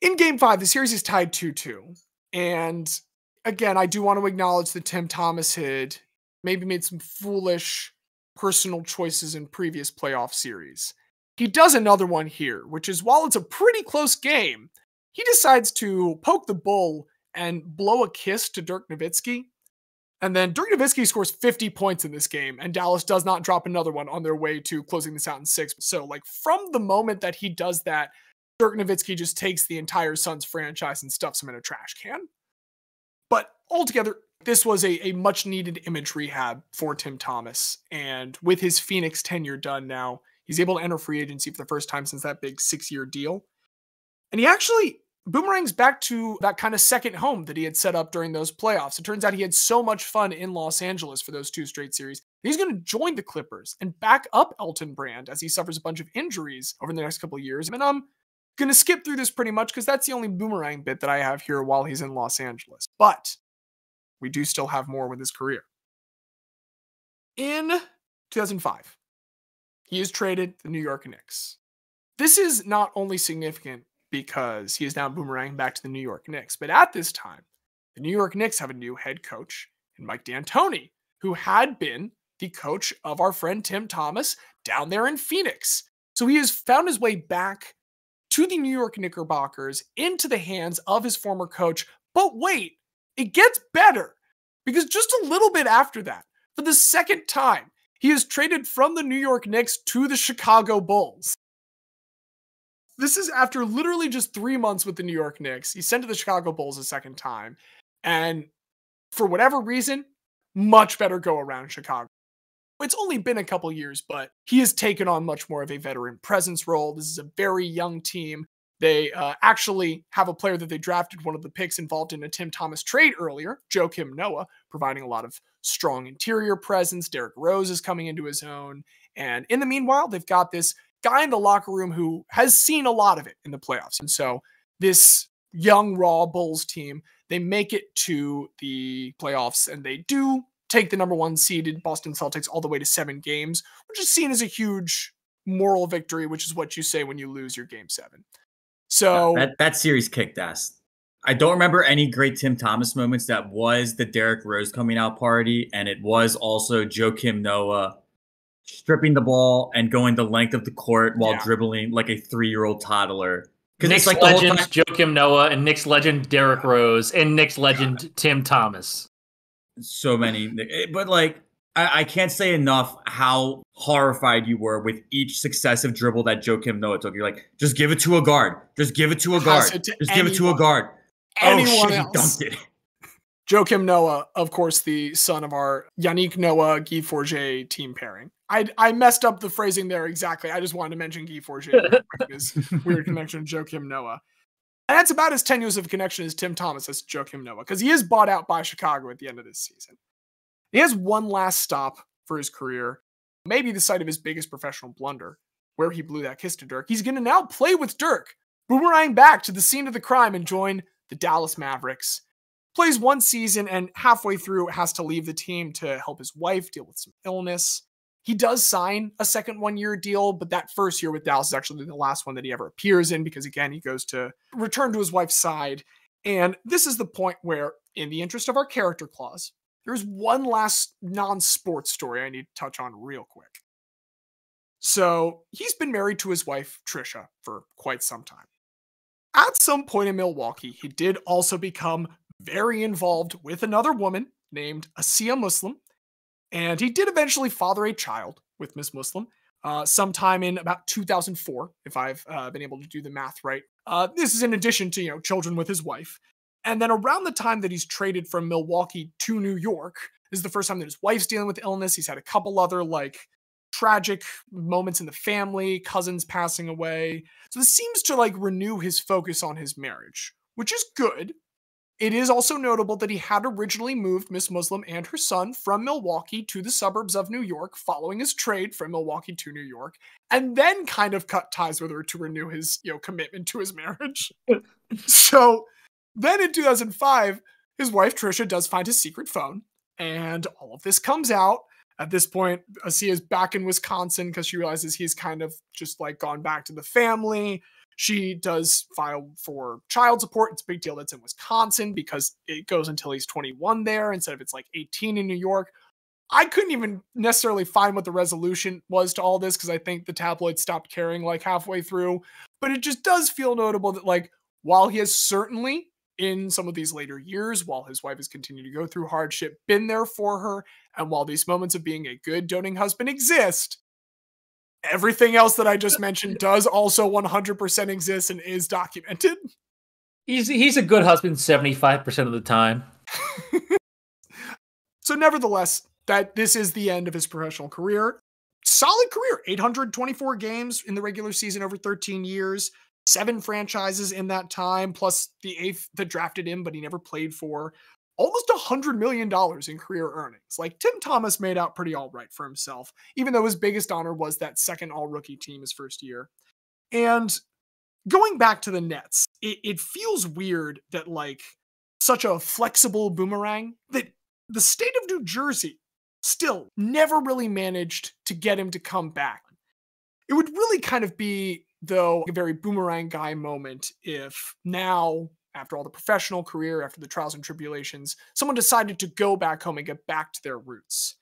In Game 5, the series is tied 2-2. And again, I do want to acknowledge that Tim Thomas had maybe made some foolish personal choices in previous playoff series. He does another one here, which is, while it's a pretty close game, he decides to poke the bull and blow a kiss to Dirk Nowitzki. And then Dirk Nowitzki scores 50 points in this game, and Dallas does not drop another one on their way to closing this out in 6. So, from the moment that he does that, Dirk Nowitzki just takes the entire Suns franchise and stuffs him in a trash can. But altogether, this was a much-needed image rehab for Tim Thomas. And with his Phoenix tenure done now, he's able to enter free agency for the first time since that big 6-year deal. And he actually boomerangs back to that kind of second home that he had set up during those playoffs. It turns out he had so much fun in Los Angeles for those 2 straight series. He's going to join the Clippers and back up Elton Brand as he suffers a bunch of injuries over the next couple of years. And I'm going to skip through this pretty much because that's the only boomerang bit that I have here while he's in Los Angeles. But we do still have more with his career. In 2005, he is traded to the New York Knicks. This is not only significant because he is now boomeranging back to the New York Knicks, but at this time, the New York Knicks have a new head coach in Mike D'Antoni, who had been the coach of our friend Tim Thomas down there in Phoenix. So he has found his way back to the New York Knickerbockers into the hands of his former coach. But wait, it gets better, because just a little bit after that, for the second time, he is traded from the New York Knicks to the Chicago Bulls. This is after literally just 3 months with the New York Knicks. He's sent to the Chicago Bulls a second time. And for whatever reason, much better go around Chicago. It's only been a couple years, but he has taken on much more of a veteran presence role. This is a very young team. They actually have a player that they drafted, one of the picks involved in a Tim Thomas trade earlier, Joakim Noah, providing a lot of strong interior presence. Derrick Rose is coming into his own. And in the meanwhile, they've got this guy in the locker room who has seen a lot of it in the playoffs. And so this young, raw Bulls team, they make it to the playoffs, and they do take the number 1 seeded Boston Celtics all the way to 7 games, which is seen as a huge moral victory, which is what you say when you lose your game 7. So that series kicked ass. I don't remember any great Tim Thomas moments. That was the Derrick Rose coming out party, and it was also Joakim Noah stripping the ball and going the length of the court while dribbling like a 3-year-old toddler. Knicks like legend Joakim Noah and Knicks legend Derrick Rose and Knicks legend Tim Thomas. So many, but like I can't say enough how horrified you were with each successive dribble that Joakim Noah took. You're like, just give it to a guard. Just give it to a guard. Just give it to a guard. Anyone else. He dunked it. Joakim Noah, of course, the son of our Yannick Noah, Guy Forget team pairing. I messed up the phrasing there exactly. I just wanted to mention Guy Forget. His weird connection to Joakim Noah. And that's about as tenuous of a connection as Tim Thomas has to Joakim Noah, because he is bought out by Chicago at the end of this season. He has one last stop for his career, maybe the site of his biggest professional blunder, where he blew that kiss to Dirk. He's going to now play with Dirk, boomerang back to the scene of the crime and join the Dallas Mavericks. Plays one season and halfway through has to leave the team to help his wife deal with some illness. He does sign a second one-year deal, but that first year with Dallas is actually the last one that he ever appears in because, again, he goes to return to his wife's side. And this is the point where, in the interest of our character clause, there's one last non-sports story I need to touch on real quick. So he's been married to his wife, Trisha, for quite some time. At some point in Milwaukee, he did also become very involved with another woman named Asiya Muslim, and he did eventually father a child with Miss Muslim sometime in about 2004, if I've been able to do the math right. This is in addition to, children with his wife. And then around the time that he's traded from Milwaukee to New York, this is the first time that his wife's dealing with illness. He's had a couple other tragic moments in the family, cousins passing away. So this seems to renew his focus on his marriage, which is good. It is also notable that he had originally moved Miss Muslim and her son from Milwaukee to the suburbs of New York following his trade from Milwaukee to New York, and then kind of cut ties with her to renew his, commitment to his marriage. So then in 2005, his wife Trisha does find his secret phone, and all of this comes out. At this point, Asiya's back in Wisconsin because she realizes he's kind of just gone back to the family. She does file for child support. It's a big deal that's in Wisconsin because it goes until he's 21 there instead of it's 18 in New York. I couldn't even necessarily find what the resolution was to all this because I think the tabloids stopped caring halfway through. But it just does feel notable that while he has certainly in some of these later years, while his wife has continued to go through hardship, been there for her, and while these moments of being a good doting husband exist, everything else that I just mentioned does also 100% exist and is documented. He's a good husband 75% of the time. So nevertheless, that this is the end of his professional career. Solid career, 824 games in the regular season over 13 years, 7 franchises in that time, plus the 8th that drafted him, but he never played for. Almost $100 million in career earnings. Tim Thomas made out pretty all right for himself, even though his biggest honor was that second all-rookie team his first year. And going back to the Nets, it feels weird that such a flexible boomerang, that the state of New Jersey still never really managed to get him to come back. It would really kind of be, though, a very Boomerang Guy moment if now, after all the professional career, after the trials and tribulations, someone decided to go back home and get back to their roots.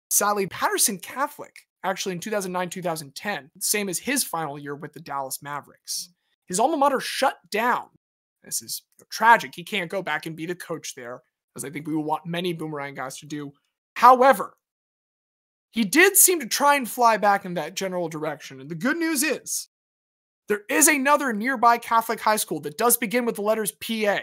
Sadly, Patterson Catholic, actually in 2009-2010, same as his final year with the Dallas Mavericks, his alma mater shut down. This is tragic. He can't go back and be the coach there, as I think we would want many Boomerang Guys to do. However, he did seem to try and fly back in that general direction. And the good news is, there is another nearby Catholic high school that does begin with the letters PA.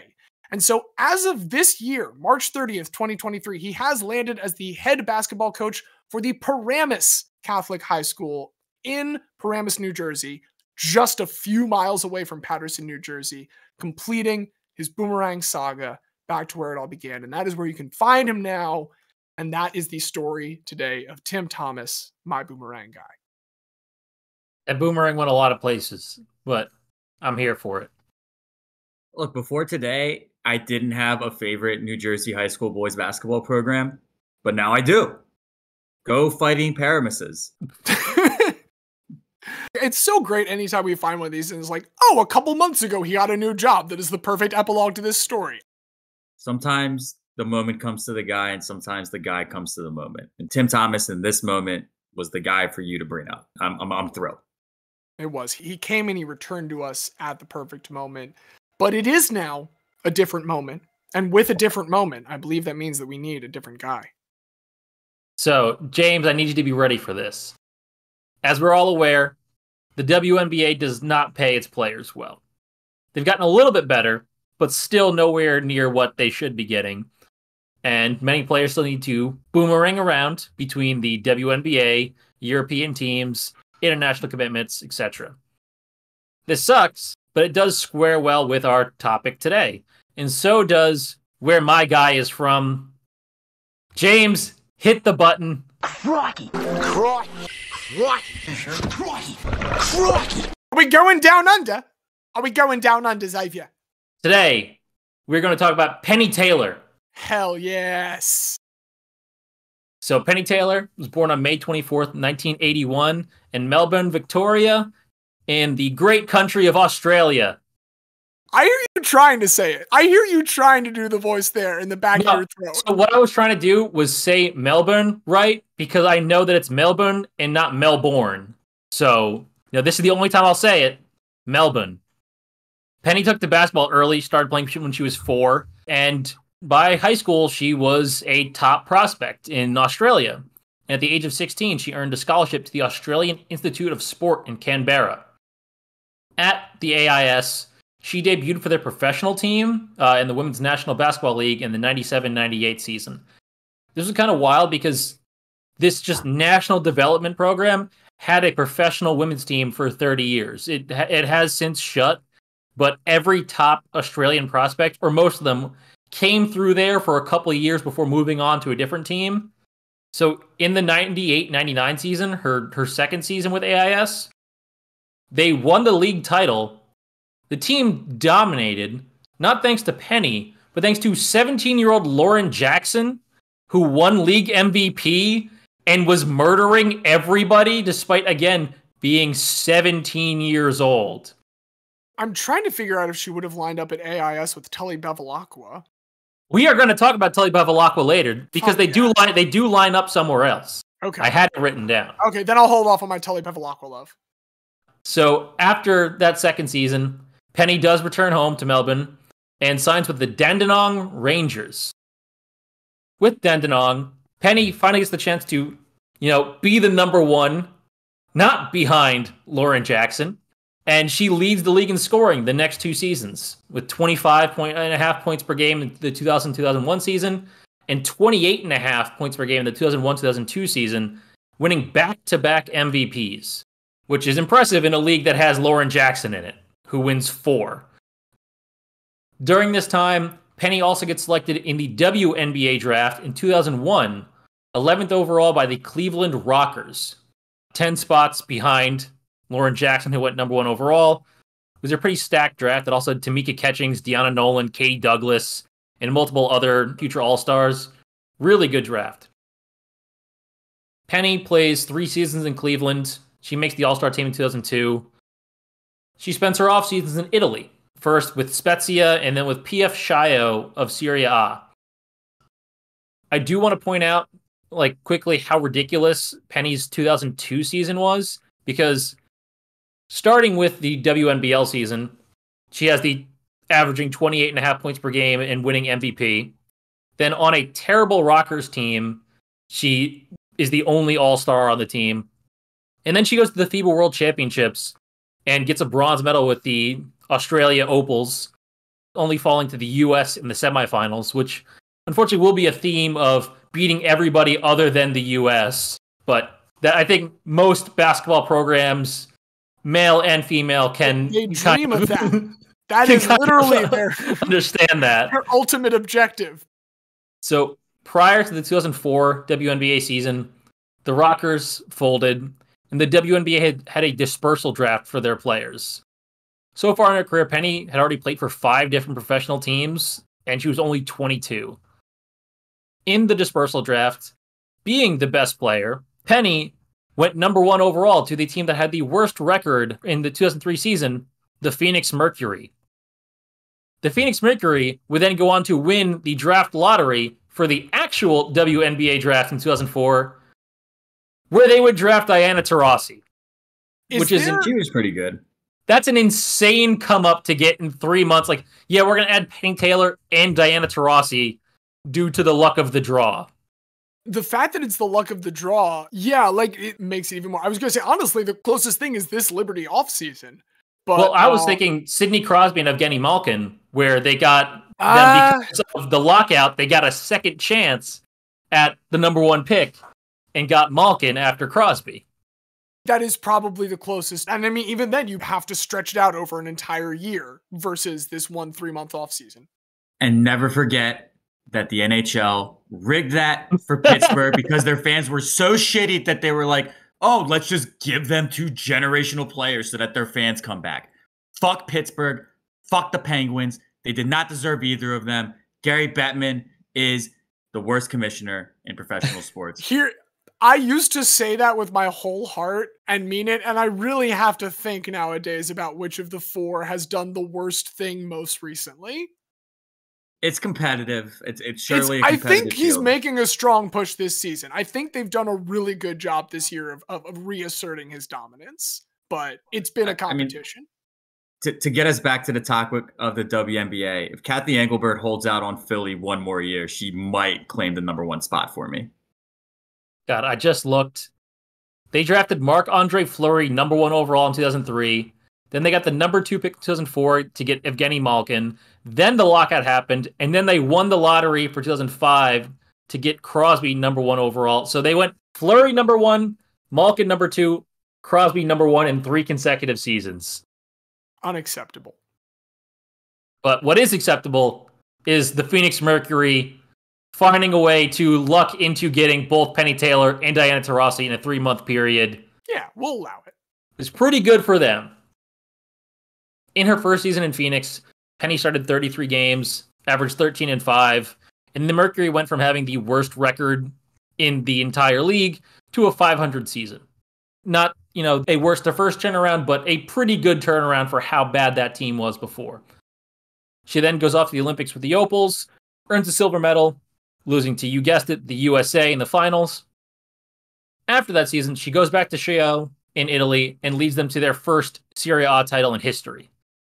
And so as of this year, March 30th, 2023, he has landed as the head basketball coach for the Paramus Catholic High School in Paramus, New Jersey, just a few miles away from Patterson, New Jersey, completing his Boomerang saga back to where it all began. And that is where you can find him now. And that is the story today of Tim Thomas, my Boomerang Guy. And Boomerang went a lot of places, but I'm here for it. Look, before today, I didn't have a favorite New Jersey high school boys basketball program, but now I do. Go Fighting Paramuses. It's so great anytime we find one of these and it's like, oh, a couple months ago he got a new job that is the perfect epilogue to this story. Sometimes the moment comes to the guy, and sometimes the guy comes to the moment. And Tim Thomas in this moment was the guy for you to bring up. I'm thrilled. It was. He came and he returned to us at the perfect moment. But it is now a different moment. And with a different moment, I believe that means that we need a different guy. So, James, I need you to be ready for this. As we're all aware, the WNBA does not pay its players well. They've gotten a little bit better, but still nowhere near what they should be getting. And many players still need to boomerang around between the WNBA, European teams, international commitments, etc. This sucks, but it does square well with our topic today. And so does where my guy is from. James, hit the button. Crocky. Crocky. Crocky. Crocky. Are we going down under? Are we going down under, Xavier? Today, we're going to talk about Penny Taylor. Hell yes. So Penny Taylor was born on May 24th, 1981 in Melbourne, Victoria, in the great country of Australia. I hear you trying to say it. I hear you trying to do the voice there in the back of your throat. So what I was trying to do was say Melbourne, right? Because I know that it's Melbourne and not Melbourne. So, this is the only time I'll say it. Melbourne. Penny took to basketball early, started playing when she was 4, and by high school, she was a top prospect in Australia. And at the age of 16, she earned a scholarship to the Australian Institute of Sport in Canberra. At the AIS, she debuted for their professional team in the Women's National Basketball League in the 97-98 season. This was kind of wild because this just national development program had a professional women's team for 30 years. It has since shut, but every top Australian prospect, or most of them, came through there for a couple of years before moving on to a different team. So in the 98-99 season, her second season with AIS, they won the league title. The team dominated, not thanks to Penny, but thanks to 17-year-old Lauren Jackson, who won league MVP and was murdering everybody despite, again, being 17 years old. I'm trying to figure out if she would have lined up at AIS with Tully Bevilacqua. We are going to talk about Tully Bevilacqua later because they do line up somewhere else. Okay. I had it written down. Okay, then I'll hold off on my Tully Bevilacqua love. So after that second season, Penny does return home to Melbourne and signs with the Dandenong Rangers. With Dandenong, Penny finally gets the chance to, be the number one, not behind Lauren Jackson. And she leads the league in scoring the next 2 seasons with 25.5 points per game in the 2000-2001 season and 28.5 points per game in the 2001-2002 season, winning back-to-back MVPs, which is impressive in a league that has Lauren Jackson in it, who wins 4. During this time, Penny also gets selected in the WNBA draft in 2001, 11th overall by the Cleveland Rockers, 10 spots behind Lauren Jackson, who went number 1 overall. It was a pretty stacked draft that also had Tamika Catchings, Deanna Nolan, Katie Douglas, and multiple other future All-Stars. Really good draft. Penny plays 3 seasons in Cleveland. She makes the All-Star team in 2002. She spends her off seasons in Italy, first with Spezia and then with PF Chio of Serie A. I do want to point out, quickly how ridiculous Penny's 2002 season was, because starting with the WNBL season, she has the averaging 28.5 points per game and winning MVP. Then on a terrible Rockers team, she is the only All-Star on the team. And then she goes to the FIBA World Championships and gets a bronze medal with the Australia Opals, only falling to the US in the semifinals, which unfortunately will be a theme of beating everybody other than the US. But that I think most basketball programs, male and female, can they dream of that. That is literally their understand that their ultimate objective. So prior to the 2004 WNBA season, the Rockers folded, and the WNBA had a dispersal draft for their players. So far in her career, Penny had already played for 5 different professional teams, and she was only 22. In the dispersal draft, being the best player, Penny went number 1 overall to the team that had the worst record in the 2003 season, the Phoenix Mercury. The Phoenix Mercury would then go on to win the draft lottery for the actual WNBA draft in 2004, where they would draft Diana Taurasi. She was pretty good. That's an insane come up to get in 3 months. Like, yeah, we're going to add Penny Taylor and Diana Taurasi due to the luck of the draw. The fact that it's the luck of the draw, yeah, like it makes it even more. I was going to say, honestly, the closest thing is this Liberty offseason. But, well, I was thinking Sidney Crosby and Evgeny Malkin, where they got them because of the lockout, they got a second chance at the number 1 pick and got Malkin after Crosby. That is probably the closest. And I mean, even then, you have to stretch it out over an entire year versus this 1 3-month offseason. And never forget that the NHL rigged that for Pittsburgh because their fans were so shitty that they were like, oh, let's just give them 2 generational players so that their fans come back. Fuck Pittsburgh. Fuck the Penguins. They did not deserve either of them. Gary Bettman is the worst commissioner in professional sports. I used to say that with my whole heart and mean it, and I really have to think nowadays about which of the 4 has done the worst thing most recently. It's competitive. It's surely a competitive I think he's field. making a strong push this season. I think they've done a really good job this year of reasserting his dominance, but it's been a competition. To get us back to the topic of the WNBA, if Kathy Engelbert holds out on Philly 1 more year, she might claim the number 1 spot for me. God, I just looked. They drafted Marc-Andre Fleury number 1 overall in 2003. Then they got the number 2 pick in 2004 to get Evgeny Malkin. Then the lockout happened, and then they won the lottery for 2005 to get Crosby number 1 overall. So they went Fleury number 1, Malkin number 2, Crosby number 1 in 3 consecutive seasons. Unacceptable. But what is acceptable is the Phoenix Mercury finding a way to luck into getting both Penny Taylor and Diana Taurasi in a 3-month period. Yeah, we'll allow it. It's pretty good for them. In her first season in Phoenix, Penny started 33 games, averaged 13 and 5, and the Mercury went from having the worst record in the entire league to a 500 season. Not, a worse to first turnaround, but a pretty good turnaround for how bad that team was before. She then goes off to the Olympics with the Opals, earns a silver medal, losing to, you guessed it, the USA in the finals. After that season, she goes back to Chievo in Italy and leads them to their first Serie A title in history.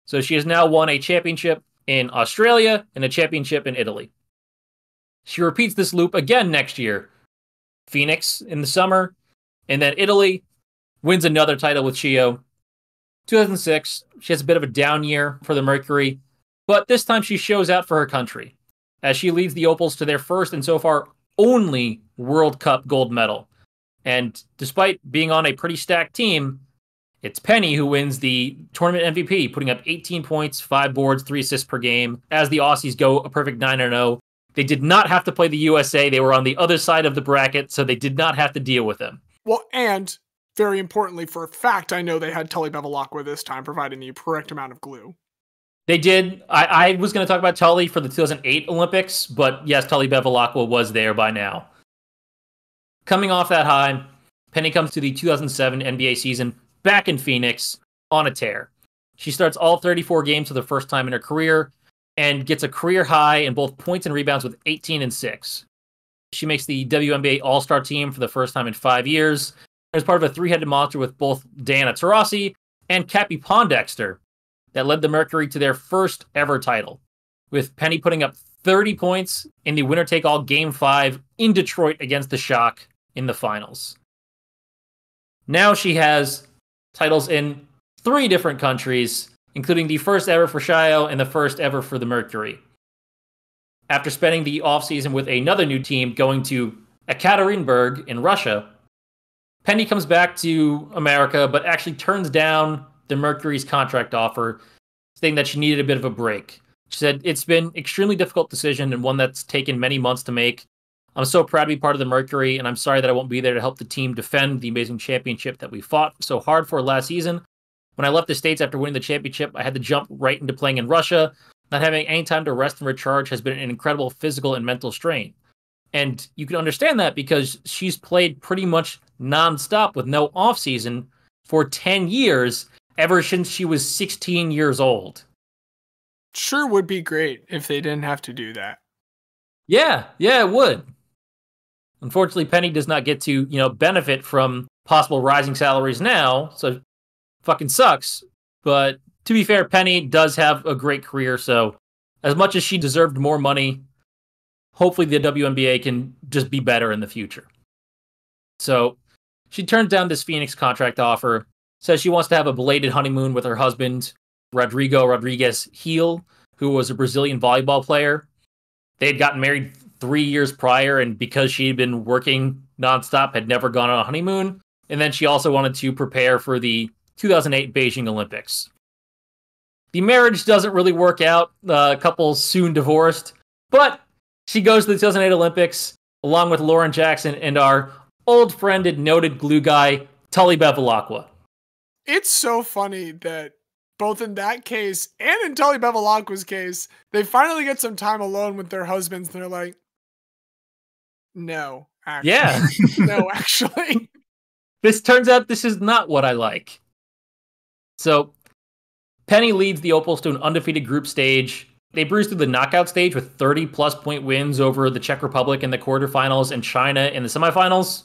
So she has now won a championship in Australia and a championship in Italy. She repeats this loop again next year. Phoenix in the summer, and then Italy, wins another title with Chievo. 2006, she has a bit of a down year for the Mercury, but this time she shows out for her country as she leads the Opals to their first and so far only World Cup gold medal. And despite being on a pretty stacked team, it's Penny who wins the tournament MVP, putting up 18 points, 5 boards, 3 assists per game, as the Aussies go a perfect 9-0. They did not have to play the USA. They were on the other side of the bracket, so they did not have to deal with them. Well, and very importantly, for a fact, I know they had Tully Bevilacqua this time, providing the correct amount of glue. They did. I was going to talk about Tully for the 2008 Olympics, but yes, Tully Bevilacqua was there by now. Coming off that high, Penny comes to the 2007 NBA season back in Phoenix on a tear. She starts all 34 games for the first time in her career and gets a career high in both points and rebounds with 18 and 6. She makes the WNBA All-Star team for the first time in 5 years. As part of a 3-headed monster with both Diana Taurasi and Cappie Pondexter that led the Mercury to their first ever title, with Penny putting up 30 points in the winner-take-all Game 5 in Detroit against the Shock in the finals. Now she has titles in 3 different countries, including the first ever for Chievo and the first ever for the Mercury. After spending the offseason with another new team going to Ekaterinburg in Russia, Penny comes back to America, but actually turns down the Mercury's contract offer, saying that she needed a bit of a break. She said, "It's been an extremely difficult decision and one that's taken many months to make. I'm so proud to be part of the Mercury, and I'm sorry that I won't be there to help the team defend the amazing championship that we fought so hard for last season. When I left the States after winning the championship, I had to jump right into playing in Russia. Not having any time to rest and recharge has been an incredible physical and mental strain. And you can understand that because she's played pretty much nonstop with no offseason for 10 years, ever since she was 16 years old. Sure would be great if they didn't have to do that. Yeah, it would. Unfortunately, Penny does not get to, benefit from possible rising salaries now, so fucking sucks. But to be fair, Penny does have a great career, so as much as she deserved more money, hopefully the WNBA can just be better in the future. So she turns down this Phoenix contract offer, says she wants to have a belated honeymoon with her husband, Rodrigo Rodriguez Heel, who was a Brazilian volleyball player. They had gotten married 3 years prior, and because she had been working nonstop, had never gone on a honeymoon. And then she also wanted to prepare for the 2008 Beijing Olympics. The marriage doesn't really work out. The couple soon divorced, but she goes to the 2008 Olympics along with Lauren Jackson and our old friend and noted glue guy, Tully Bevilacqua. It's so funny that both in that case and in Tully Bevilacqua's case, they finally get some time alone with their husbands. And they're like, no, actually. Yeah. No, actually. This turns out this is not what I like. So Penny leads the Opals to an undefeated group stage. They bruised through the knockout stage with 30-plus point wins over the Czech Republic in the quarterfinals and China in the semifinals,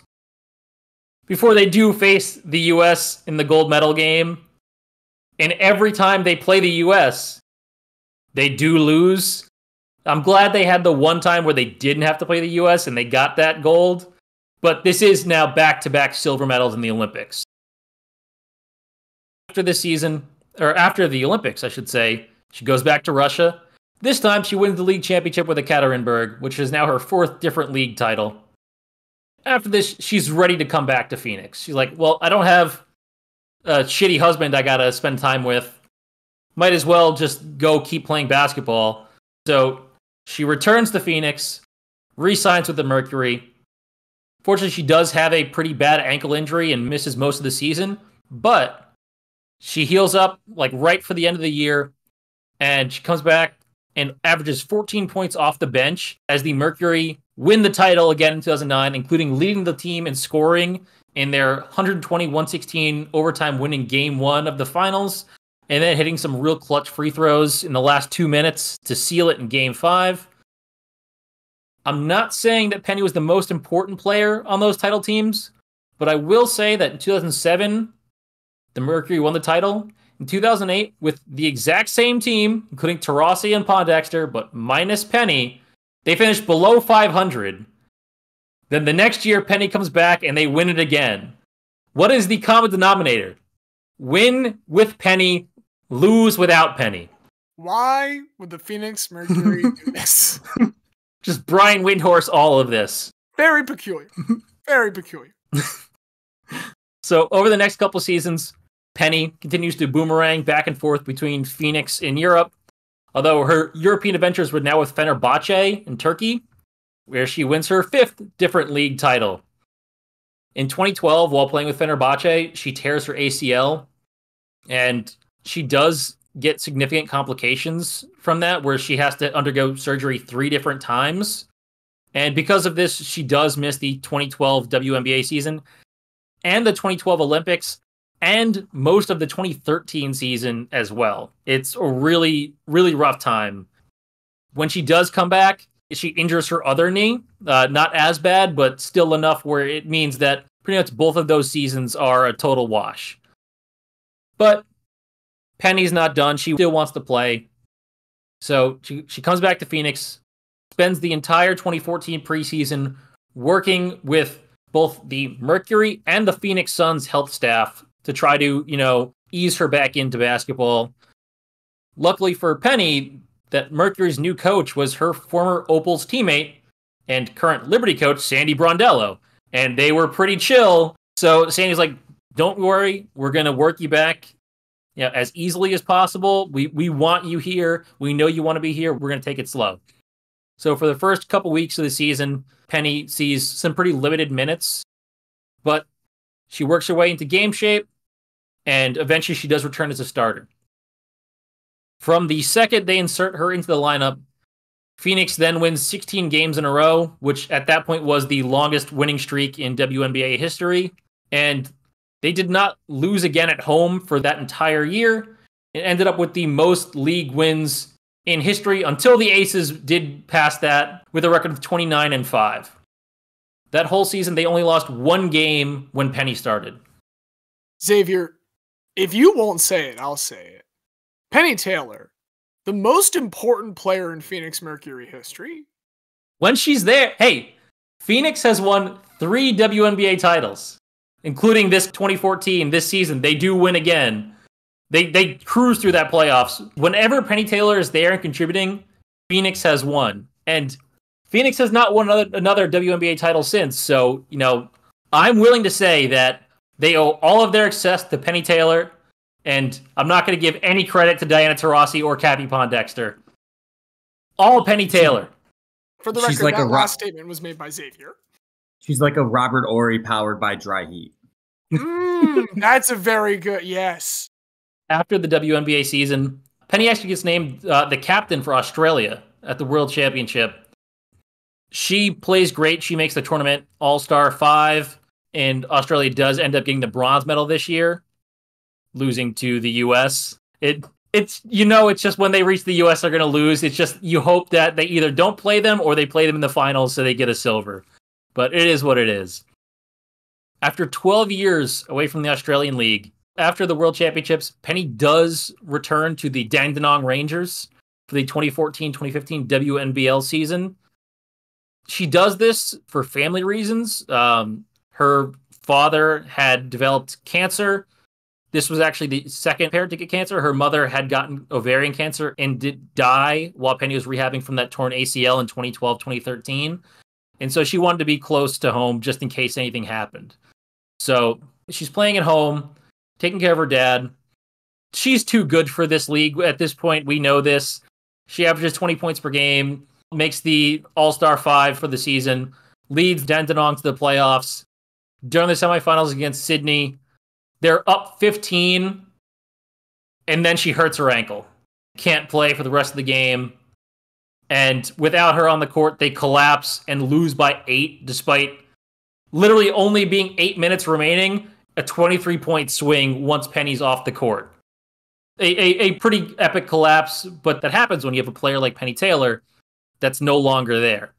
before they do face the U.S. in the gold medal game. And every time they play the U.S., they do lose. I'm glad they had the one time where they didn't have to play the U.S. and they got that gold. But this is now back-to-back silver medals in the Olympics. After this season, or after the Olympics, I should say, she goes back to Russia. This time, she wins the league championship with Ekaterinburg, which is now her 4th different league title. After this, she's ready to come back to Phoenix. She's like, well, I don't have a shitty husband I gotta spend time with. Might as well just go keep playing basketball. So she returns to Phoenix, re-signs with the Mercury. Fortunately, she does have a pretty bad ankle injury and misses most of the season, but she heals up like right for the end of the year, and she comes back and averages 14 points off the bench as the Mercury win the title again in 2009, including leading the team in scoring in their 120-116 overtime winning Game 1 of the finals, and then hitting some real clutch free throws in the last 2 minutes to seal it in Game 5. I'm not saying that Penny was the most important player on those title teams, but I will say that in 2007, the Mercury won the title. In 2008, with the exact same team, including Taurasi and Pondexter, but minus Penny, they finished below 500. Then the next year, Penny comes back and they win it again. What is the common denominator? Win with Penny, lose without Penny. Why would the Phoenix Mercury do this? Just Brian Windhorse all of this. Very peculiar. Very peculiar. So over the next couple seasons, Penny continues to boomerang back and forth between Phoenix and Europe, although her European adventures were now with Fenerbahce in Turkey, where she wins her 5th different league title. In 2012, while playing with Fenerbahce, she tears her ACL, and she does get significant complications from that, where she has to undergo surgery 3 different times. And because of this, she does miss the 2012 WNBA season and the 2012 Olympics, and most of the 2013 season as well. It's a really, really rough time. When she does come back, she injures her other knee. Not as bad, but still enough where it means that pretty much both of those seasons are a total wash. But Penny's not done. She still wants to play. So she comes back to Phoenix, spends the entire 2014 preseason working with both the Mercury and the Phoenix Suns health staff to try to, ease her back into basketball. Luckily for Penny, that Mercury's new coach was her former Opals teammate and current Liberty coach, Sandy Brondello. And they were pretty chill. So Sandy's like, don't worry, we're going to work you back as easily as possible. We want you here. We know you want to be here. We're going to take it slow. So for the first couple weeks of the season, Penny sees some pretty limited minutes, but she works her way into game shape, and eventually she does return as a starter. From the second they insert her into the lineup, Phoenix then wins 16 games in a row, which at that point was the longest winning streak in WNBA history. And they did not lose again at home for that entire year. It ended up with the most league wins in history until the Aces did pass that with a record of 29-5. That whole season, they only lost one game when Penny started. Xavier, if you won't say it, I'll say it. Penny Taylor, the most important player in Phoenix Mercury history. When she's there, hey, Phoenix has won 3 WNBA titles, including this 2014, this season. They do win again. They cruise through that playoffs. Whenever Penny Taylor is there and contributing, Phoenix has won. And Phoenix has not won another WNBA title since. So, I'm willing to say that they owe all of their success to Penny Taylor. And I'm not going to give any credit to Diana Taurasi or Cappie Pondexter. All Penny Taylor. For the record, that last statement was made by Xavier. She's like a Robert Ory powered by dry heat. That's a very good, yes. After the WNBA season, Penny actually gets named the captain for Australia at the World Championship. She plays great. She makes the tournament All-Star 5, and Australia does end up getting the bronze medal this year, losing to the U.S. It's just when they reach the U.S., they're going to lose. It's just you hope that they either don't play them or they play them in the finals so they get a silver. But it is what it is. After 12 years away from the Australian League, after the World Championships, Penny does return to the Dandenong Rangers for the 2014-2015 WNBL season. She does this for family reasons. Her father had developed cancer. This was actually the second parent to get cancer. Her mother had gotten ovarian cancer and did die while Penny was rehabbing from that torn ACL in 2012-2013. And so she wanted to be close to home just in case anything happened. So she's playing at home, taking care of her dad. She's too good for this league at this point. We know this. She averages 20 points per game, makes the All-Star 5 for the season, leads Dandenong to the playoffs. During the semifinals against Sydney, they're up 15, and then she hurts her ankle. Can't play for the rest of the game. And without her on the court, they collapse and lose by 8, despite literally only being 8 minutes remaining, a 23-point swing once Penny's off the court. A pretty epic collapse, but that happens when you have a player like Penny Taylor that's no longer there.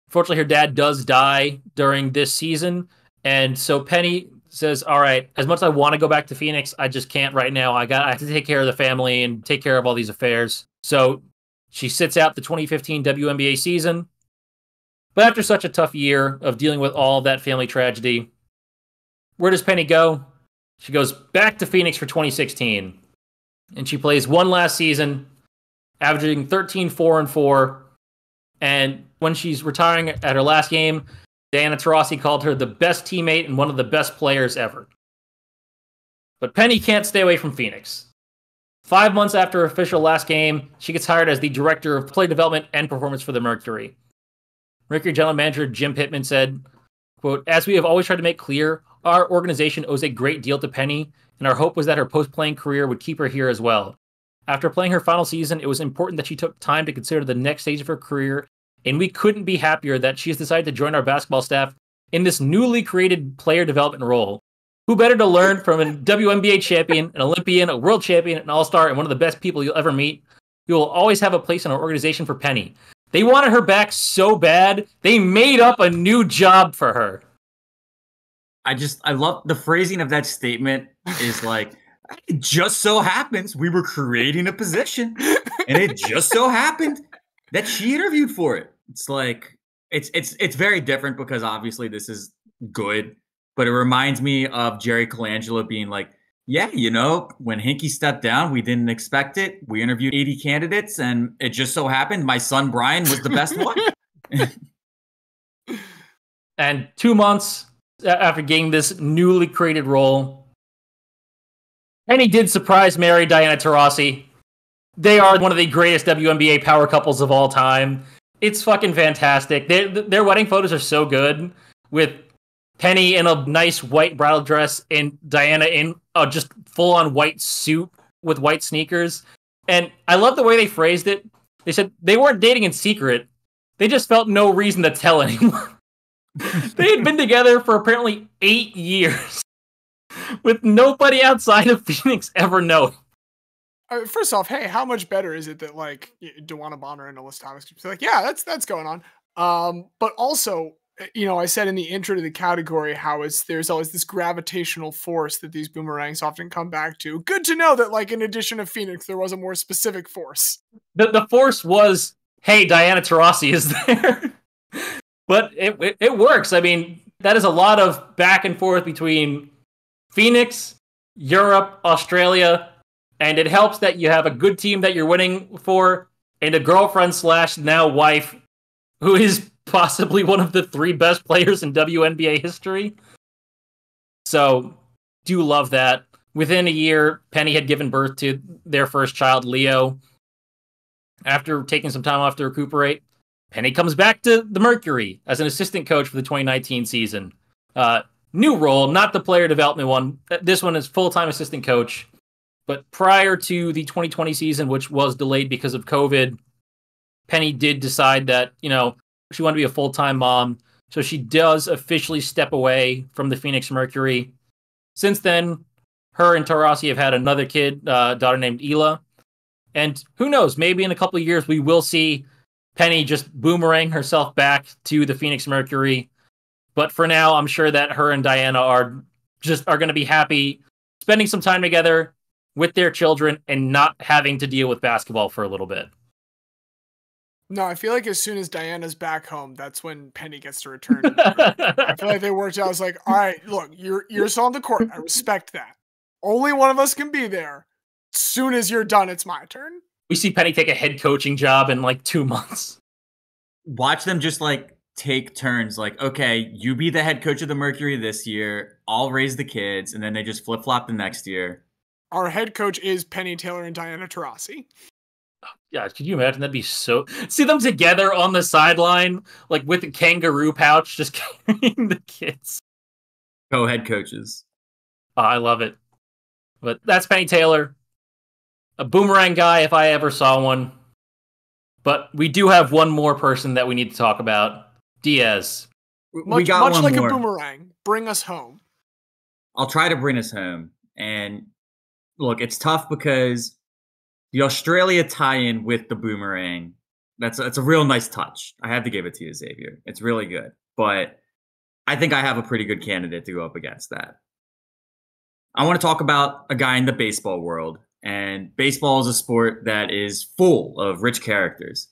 Fortunately, her dad does die during this season, and so Penny says, all right, as much as I want to go back to Phoenix, I just can't right now. I have to take care of the family and take care of all these affairs. So she sits out the 2015 WNBA season. But after such a tough year of dealing with all of that family tragedy, where does Penny go? She goes back to Phoenix for 2016. And she plays one last season, averaging 13-4-4. And when she's retiring at her last game, Diana Taurasi called her the best teammate and one of the best players ever. But Penny can't stay away from Phoenix. 5 months after her official last game, she gets hired as the director of player development and performance for the Mercury. Mercury general manager Jim Pittman said, quote, "As we have always tried to make clear, our organization owes a great deal to Penny, and our hope was that her post-playing career would keep her here as well. After playing her final season, it was important that she took time to consider the next stage of her career, and we couldn't be happier that she has decided to join our basketball staff in this newly created player development role. Who better to learn from a WNBA champion, an Olympian, a world champion, an all-star, and one of the best people you'll ever meet? We will always have a place in our organization for Penny. They wanted her back so bad, they made up a new job for her." I love the phrasing of that statement is like, it just so happens we were creating a position, and it just so happened that she interviewed for it. It's like, it's very different because obviously this is good, but it reminds me of Jerry Colangelo being like, yeah, when Hinkie stepped down, we didn't expect it. We interviewed 80 candidates, and it just so happened my son Brian was the best one. And 2 months after getting this newly created role, Penny did surprise marry Diana Taurasi. They are one of the greatest WNBA power couples of all time. It's fucking fantastic. Their wedding photos are so good, with Penny in a nice white bridal dress and Diana in a just full-on white suit with white sneakers. And I love the way they phrased it. They said they weren't dating in secret. They just felt no reason to tell anyone. They had been together for apparently 8 years with nobody outside of Phoenix ever knowing. First off, hey, how much better is it that like Dewana Bonner and Alyssa Thomas keep like, yeah, that's going on. But also, I said in the intro to the category how there's always this gravitational force that these boomerangs often come back to. Good to know that, like, in addition to Phoenix, there was a more specific force. The force was, hey, Diana Taurasi is there. But it works. I mean, that is a lot of back and forth between Phoenix, Europe, Australia, and it helps that you have a good team that you're winning for and a girlfriend / now wife who is possibly one of the 3 best players in WNBA history. So, do love that. Within a year, Penny had given birth to their first child, Leo. After taking some time off to recuperate, Penny comes back to the Mercury as an assistant coach for the 2019 season. New role, not the player development one. This one is full-time assistant coach. But prior to the 2020 season, which was delayed because of COVID, Penny did decide that, she wanted to be a full-time mom. So she does officially step away from the Phoenix Mercury. Since then, her and Taurasi have had another kid, daughter named Ela. And who knows, maybe in a couple of years we will see Penny just boomerang herself back to the Phoenix Mercury. But for now, I'm sure that her and Diana are going to be happy spending some time together with their children and not having to deal with basketball for a little bit. No, I feel like as soon as Diana's back home, that's when Penny gets to return. I feel like they worked out. I was like, all right, look, you're still on the court. I respect that. Only one of us can be there. As soon as you're done, it's my turn. We see Penny take a head coaching job in like 2 months. Watch them just like take turns. Like, okay, you be the head coach of the Mercury this year. I'll raise the kids. And then they just flip-flop the next year. Our head coach is Penny Taylor and Diana Taurasi. Yeah, could you imagine? That'd be so... See them together on the sideline, like with a kangaroo pouch, just carrying the kids. Co-head coaches. Oh, I love it. But that's Penny Taylor. A boomerang guy, if I ever saw one. But we do have one more person that we need to talk about. Diaz. We got much one like more. A boomerang. Bring us home. I'll try to bring us home. And look, it's tough because the Australia tie-in with the boomerang, that's a real nice touch. I have to give it to you, Xavier. It's really good. But I think I have a pretty good candidate to go up against that. I want to talk about a guy in the baseball world. And baseball is a sport that is full of rich characters.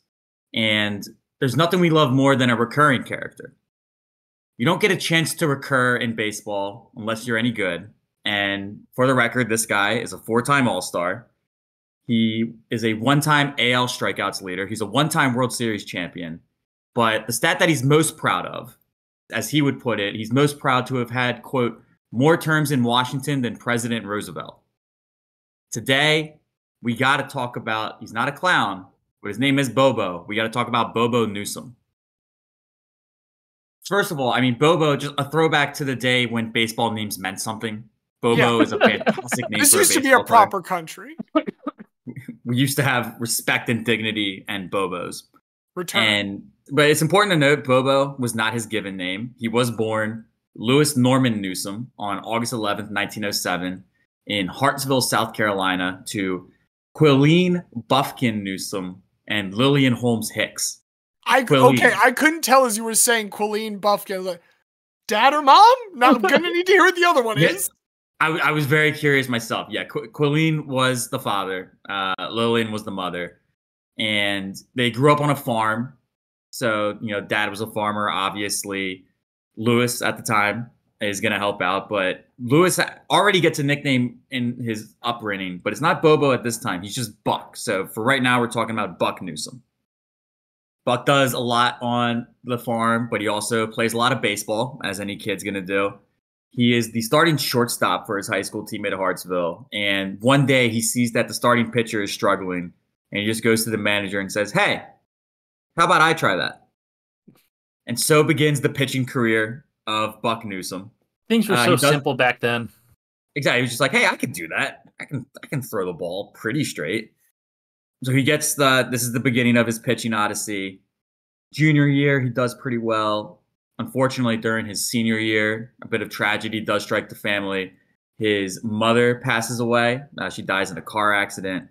And there's nothing we love more than a recurring character. You don't get a chance to recur in baseball unless you're any good. And for the record, this guy is a 4-time All-Star. He is a 1-time AL strikeouts leader. He's a 1-time World Series champion. But the stat that he's most proud of, as he would put it, he's most proud to have had, quote, more terms in Washington than President Roosevelt. Today, we got to talk about, he's not a clown, but his name is Bobo. We got to talk about Bobo Newsome. First of all, I mean, Bobo, just a throwback to the day when baseball names meant something. Bobo is a fantastic name. This for used a to be a baseball player. proper country. We used to have respect and dignity and Bobos. Return. But it's important to note, Bobo was not his given name. He was born Louis Norman Newsome on August 11th, 1907 in Hartsville, South Carolina to Quilleen Buffkin Newsome and Lillian Holmes Hicks. I couldn't tell as you were saying Quilleen Buffkin. Like, Dad or Mom? Now I'm going to need to hear what the other one is. I was very curious myself. Yeah, Quilleen was the father. Lillian was the mother. And they grew up on a farm. So, Dad was a farmer, obviously. Louis, at the time, is going to help out. But Louis already gets a nickname in his upbringing. But it's not Bobo at this time. He's just Buck. So, for right now, we're talking about Buck Newsome. Buck does a lot on the farm, but he also plays a lot of baseball, as any kid's going to do. He is the starting shortstop for his high school team at Hartsville. And one day he sees that the starting pitcher is struggling. And he just goes to the manager and says, hey, how about I try that? And so begins the pitching career of Buck Newsome. Things were so simple back then. Exactly. He was just like, hey, I can do that. I can throw the ball pretty straight. So he gets this is the beginning of his pitching odyssey. Junior year, he does pretty well. Unfortunately, during his senior year, a bit of tragedy does strike the family. His mother passes away. She dies in a car accident.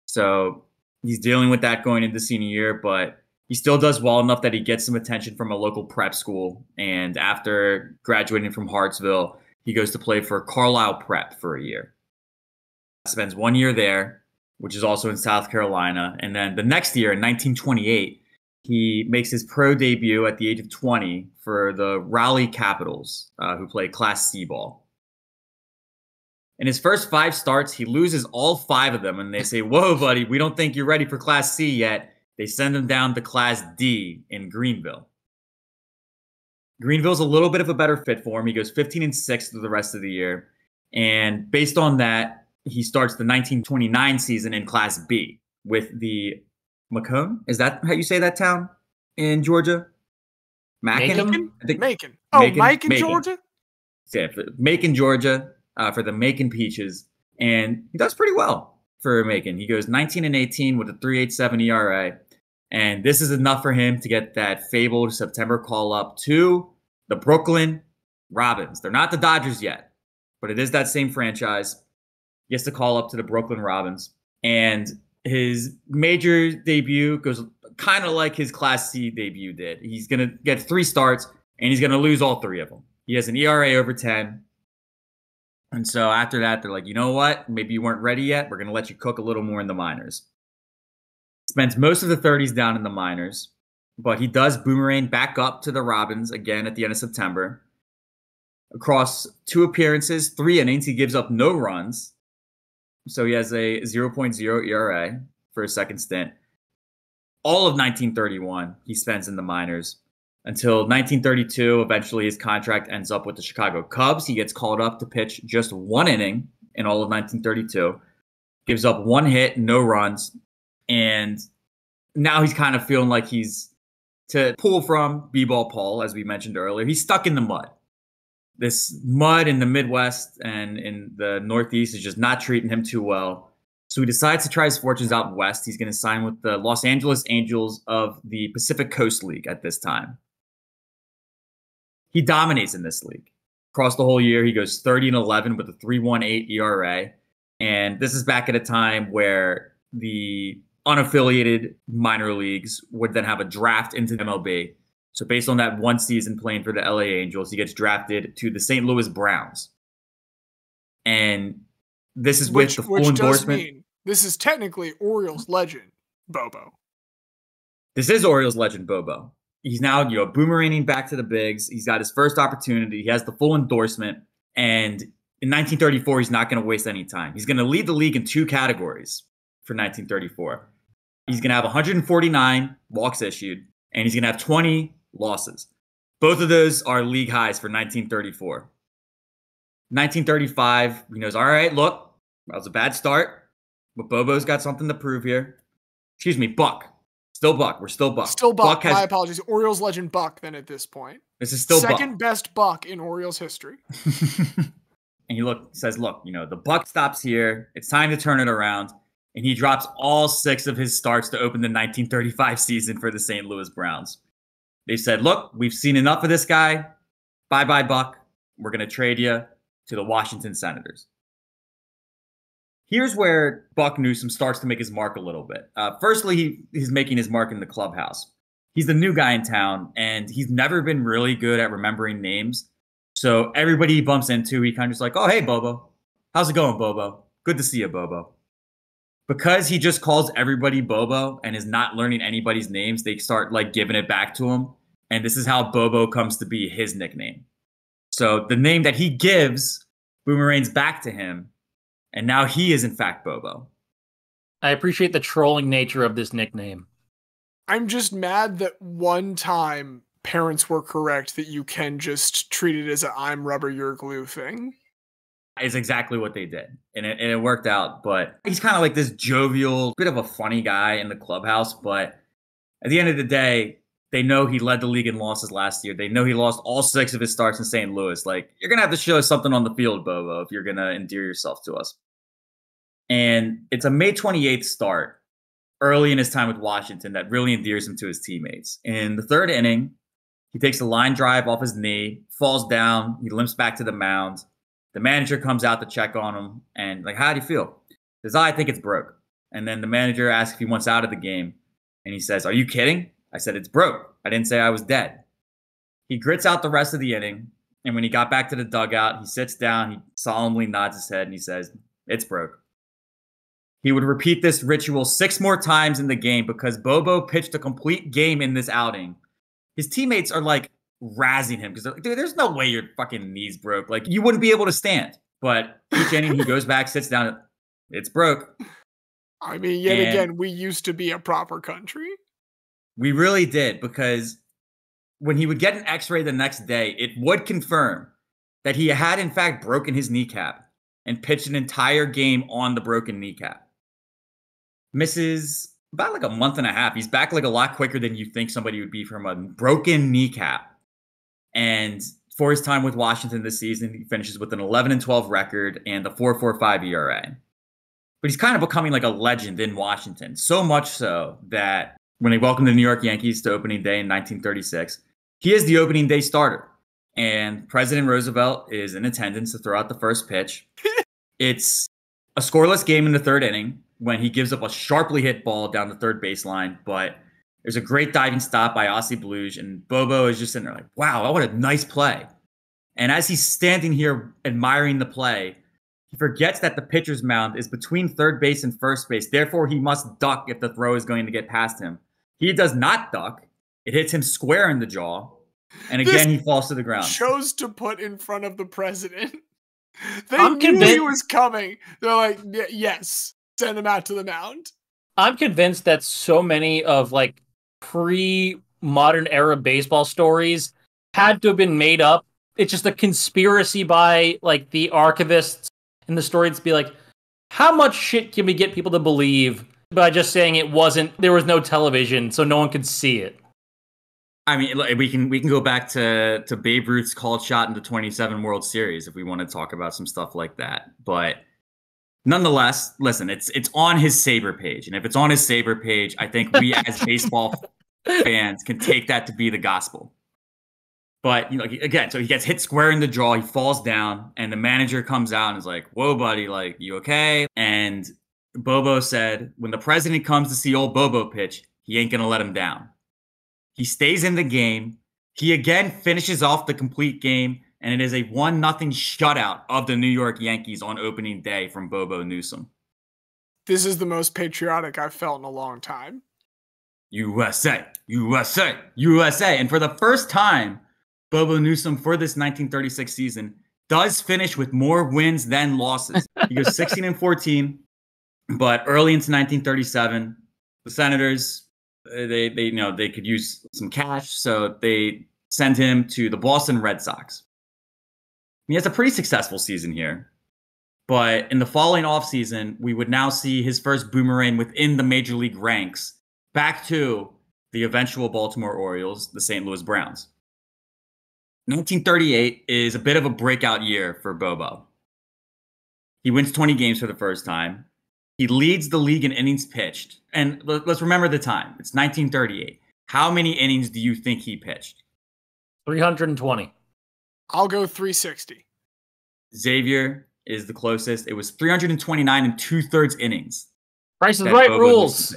So he's dealing with that going into senior year, but he still does well enough that he gets some attention from a local prep school. And after graduating from Hartsville, he goes to play for Carlisle Prep for a year. Spends 1 year there, which is also in South Carolina. And then the next year, in 1928, he makes his pro debut at the age of 20 for the Raleigh Capitals, who play Class C ball. In his first 5 starts, he loses all 5 of them, and they say, "Whoa, buddy, we don't think you're ready for Class C yet." They send him down to Class D in Greenville. Greenville's a little bit of a better fit for him. He goes 15-6 through the rest of the year. And based on that, he starts the 1929 season in Class B with the Macomb. Is that how you say that town in Georgia? Macon? I think Macon. Oh, Macon, Georgia? Yeah, Macon, Georgia, for the Macon Peaches. And he does pretty well for Macon. He goes 19-18 with a 3.87 ERA. And this is enough for him to get that fabled September call-up to the Brooklyn Robins. They're not the Dodgers yet, but it is that same franchise. He gets the call up to the Brooklyn Robins. And his major debut goes kind of like his Class C debut did. He's going to get 3 starts, and he's going to lose all 3 of them. He has an ERA over 10. And so after that, they're like, you know what? Maybe you weren't ready yet. We're going to let you cook a little more in the minors. Spends most of the 30s down in the minors, but he does boomerang back up to the Robins again at the end of September. Across 2 appearances, 3 innings, he gives up no runs. So he has a 0.0 ERA for a second stint. All of 1931 he spends in the minors until 1932. Eventually his contract ends up with the Chicago Cubs. He gets called up to pitch just 1 inning in all of 1932. Gives up 1 hit, no runs. And now he's kind of feeling like he's, to pull from B-Ball Paul, as we mentioned earlier, he's stuck in the mud. This mud in the Midwest and in the Northeast is just not treating him too well. So he decides to try his fortunes out west. He's going to sign with the Los Angeles Angels of the Pacific Coast League at this time. He dominates in this league. Across the whole year, he goes 30-11 with a 3.18 ERA. And this is back at a time where the unaffiliated minor leagues would then have a draft into the MLB. So based on that 1 season playing for the LA Angels, he gets drafted to the St. Louis Browns. And this is with the full endorsement. Does mean this is technically Orioles legend, Bobo. This is Orioles legend, Bobo. He's now, boomeranging back to the bigs. He's got his first opportunity. He has the full endorsement. And in 1934, he's not going to waste any time. He's going to lead the league in 2 categories for 1934. He's going to have 149 walks issued, and he's going to have 20 losses. Both of those are league highs for 1934. 1935, he knows, all right, look, that was a bad start, but Bobo's got something to prove here. Excuse me, Buck. Still Buck. We're still Buck. Still Buck. My apologies. Orioles legend Buck then at this point. This is still second Buck. Best Buck in Orioles history. And he says, look, the Buck stops here. It's time to turn it around. And he drops all 6 of his starts to open the 1935 season for the St. Louis Browns. They said, look, we've seen enough of this guy. Bye-bye, Buck. We're going to trade you to the Washington Senators. Here's where Buck Newsome starts to make his mark a little bit. Firstly, he's making his mark in the clubhouse. He's the new guy in town, and he's never been really good at remembering names. So everybody he bumps into, he kind of just like, oh, hey, Bobo. How's it going, Bobo? Good to see you, Bobo. Because he just calls everybody Bobo and is not learning anybody's names, they start giving it back to him. And this is how Bobo comes to be his nickname. So the name that he gives boomerangs back to him. And now he is in fact Bobo. I appreciate the trolling nature of this nickname. I'm just mad that one time parents were correct that you can just treat it as a I'm rubber, you're glue thing. Is exactly what they did. And it worked out. But he's kind of like this jovial, bit of a funny guy in the clubhouse. But at the end of the day, they know he led the league in losses last year. They know he lost all 6 of his starts in St. Louis. You're going to have to show us something on the field, Bobo, if you're going to endear yourself to us. And it's a May 28th start. early in his time with Washington that really endears him to his teammates. In the third inning, he takes a line drive off his knee, falls down, he limps back to the mound. The manager comes out to check on him and like, how do you feel? He says, I think it's broke. And then the manager asks if he wants out of the game. And he says, are you kidding? I said, it's broke. I didn't say I was dead. He grits out the rest of the inning. And when he got back to the dugout, he sits down, he solemnly nods his head, and he says, it's broke. He would repeat this ritual 6 more times in the game because Bobo pitched a complete game in this outing. His teammates are like razzing him because they're like, dude, there's no way your fucking knees broke. Like, you wouldn't be able to stand. But each inning, he goes back, sits down, it's broke. I mean, yet again, we used to be a proper country. We really did, because when he would get an x-ray the next day, it would confirm that he had, in fact, broken his kneecap and pitched an entire game on the broken kneecap. Misses about like a month and a half. He's back like a lot quicker than you think somebody would be from a broken kneecap. And for his time with Washington this season, he finishes with an 11-12 record and a 4.45 ERA. But he's kind of becoming like a legend in Washington. So much so that when they welcomed the New York Yankees to opening day in 1936, he is the opening day starter. And President Roosevelt is in attendance to throw out the first pitch. It's a scoreless game in the third inning when he gives up a sharply hit ball down the third baseline. But there's a great diving stop by Ossie Bluge, and Bobo is just sitting there like, wow, what a nice play. And as he's standing here admiring the play, he forgets that the pitcher's mound is between third base and first base. Therefore, he must duck if the throw is going to get past him. He does not duck. It hits him square in the jaw. And again, he falls to the ground. Chose to put in front of the president. They I'm knew convinced he was coming. They're like, yes, send him out to the mound. I'm convinced that so many of like pre-modern era baseball stories had to have been made up. It's just a conspiracy by like the archivists in the story to be like, how much shit can we get people to believe by just saying there was no television, so no one could see it? I mean, we can go back to Babe Ruth's called shot in the 27 World Series if we want to talk about some stuff like that. But nonetheless, listen, it's on his Saber page. And if it's on his Saber page, I think we as baseball fans can take that to be the gospel. But, you know, again, so he gets hit square in the jaw, he falls down, and the manager comes out and is like, whoa, buddy, like, you okay? And Bobo said, when the president comes to see old Bobo pitch, he ain't going to let him down. He stays in the game. He again finishes off the complete game, and it is a 1-0 shutout of the New York Yankees on opening day from Bobo Newsome. This is the most patriotic I've felt in a long time. USA, USA, USA. And for the first time, Bobo Newsome for this 1936 season does finish with more wins than losses. He goes 16-14, but early into 1937, the Senators, they could use some cash, so they send him to the Boston Red Sox. He has a pretty successful season here, but in the following offseason, we would now see his first boomerang within the major league ranks, back to the eventual Baltimore Orioles, the St. Louis Browns. 1938 is a bit of a breakout year for Bobo. He wins 20 games for the first time. He leads the league in innings pitched. And let's remember the time. It's 1938. How many innings do you think he pitched? 320. I'll go 360. Xavier is the closest. It was 329 2/3 innings. Price is Right rules.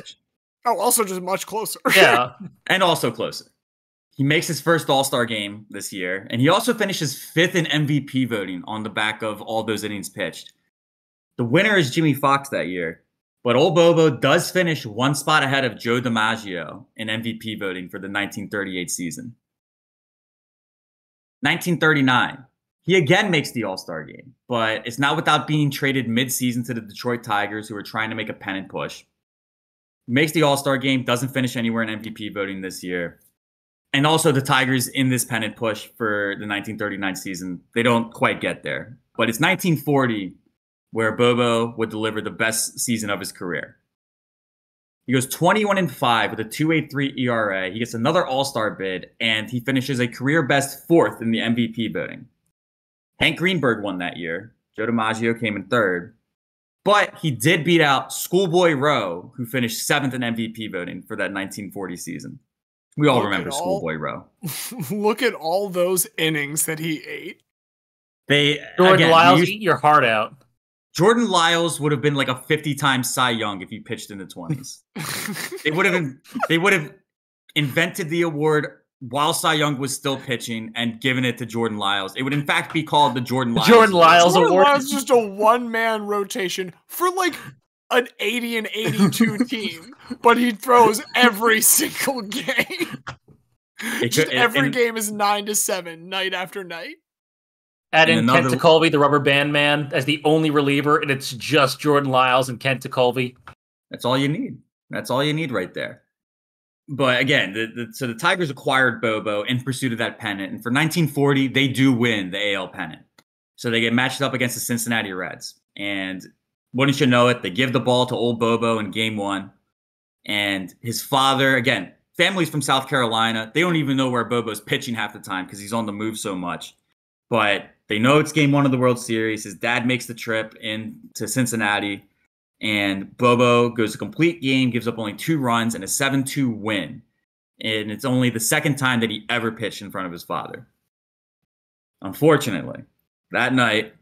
Oh, also just much closer. Yeah. And also closer. He makes his first All-Star game this year, and he also finishes 5th in MVP voting on the back of all those innings pitched. The winner is Jimmy Fox that year, but old Bobo does finish 1 spot ahead of Joe DiMaggio in MVP voting for the 1938 season. 1939, he again makes the All-Star game, but it's not without being traded mid-season to the Detroit Tigers, who are trying to make a pennant push. He makes the All-Star game, doesn't finish anywhere in MVP voting this year. And also the Tigers in this pennant push for the 1939 season, they don't quite get there. But it's 1940 where Bobo would deliver the best season of his career. He goes 21-5 with a 2.83 ERA. He gets another All-Star bid, and he finishes a career-best 4th in the MVP voting. Hank Greenberg won that year. Joe DiMaggio came in 3rd. But he did beat out Schoolboy Rowe, who finished 7th in MVP voting for that 1940 season. We all remember Schoolboy Rowe. Look at all those innings that he ate. Jordan Lyles, eat your heart out. Jordan Lyles would have been like a 50-time Cy Young if he pitched in the 20s. They would have invented the award while Cy Young was still pitching and given it to Jordan Lyles. It would in fact be called the Jordan Lyles Award. Jordan Lyles is just a one-man rotation for like an 80 and 82 team, but he throws every single game. Every game is 9-7, night after night. Add in Kent Tekulve, the rubber band man, as the only reliever, and it's just Jordan Lyles and Kent Tekulve. That's all you need. That's all you need right there. But again, so the Tigers acquired Bobo in pursuit of that pennant. And for 1940, they do win the AL pennant. So they get matched up against the Cincinnati Reds. And wouldn't you know it, they give the ball to old Bobo in game 1. And his father, again, family's from South Carolina. They don't even know where Bobo's pitching half the time because he's on the move so much. But they know it's game 1 of the World Series. His dad makes the trip into Cincinnati. And Bobo goes a complete game, gives up only 2 runs, and a 7-2 win. And it's only the second time that he ever pitched in front of his father. Unfortunately, that night,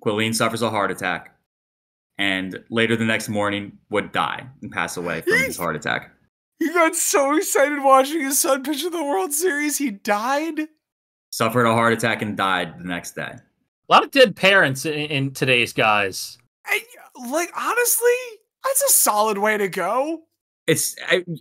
Quilleen suffers a heart attack. And later the next morning would die and pass away from his heart attack. He got so excited watching his son pitch in the World Series, he died? Suffered a heart attack and died the next day. A lot of dead parents in today's guys. Honestly, that's a solid way to go. It's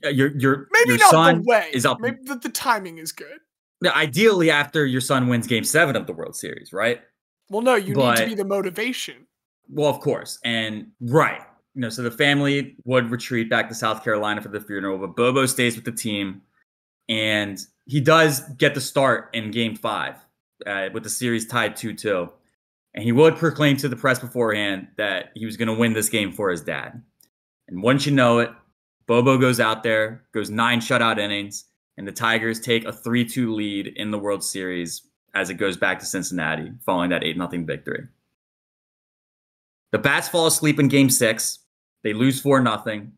your maybe your not son the way. Is up. Maybe the timing is good. Ideally, after your son wins Game 7 of the World Series, right? Well, no, you need to be the motivation. Well, of course, and right. So the family would retreat back to South Carolina for the funeral, but Bobo stays with the team, and he does get the start in Game 5 with the series tied 2-2. And he would proclaim to the press beforehand that he was going to win this game for his dad. And once you know it, Bobo goes out there, goes 9 shutout innings, and the Tigers take a 3-2 lead in the World Series as it goes back to Cincinnati following that 8-0 victory. The bats fall asleep in Game 6. They lose 4-0.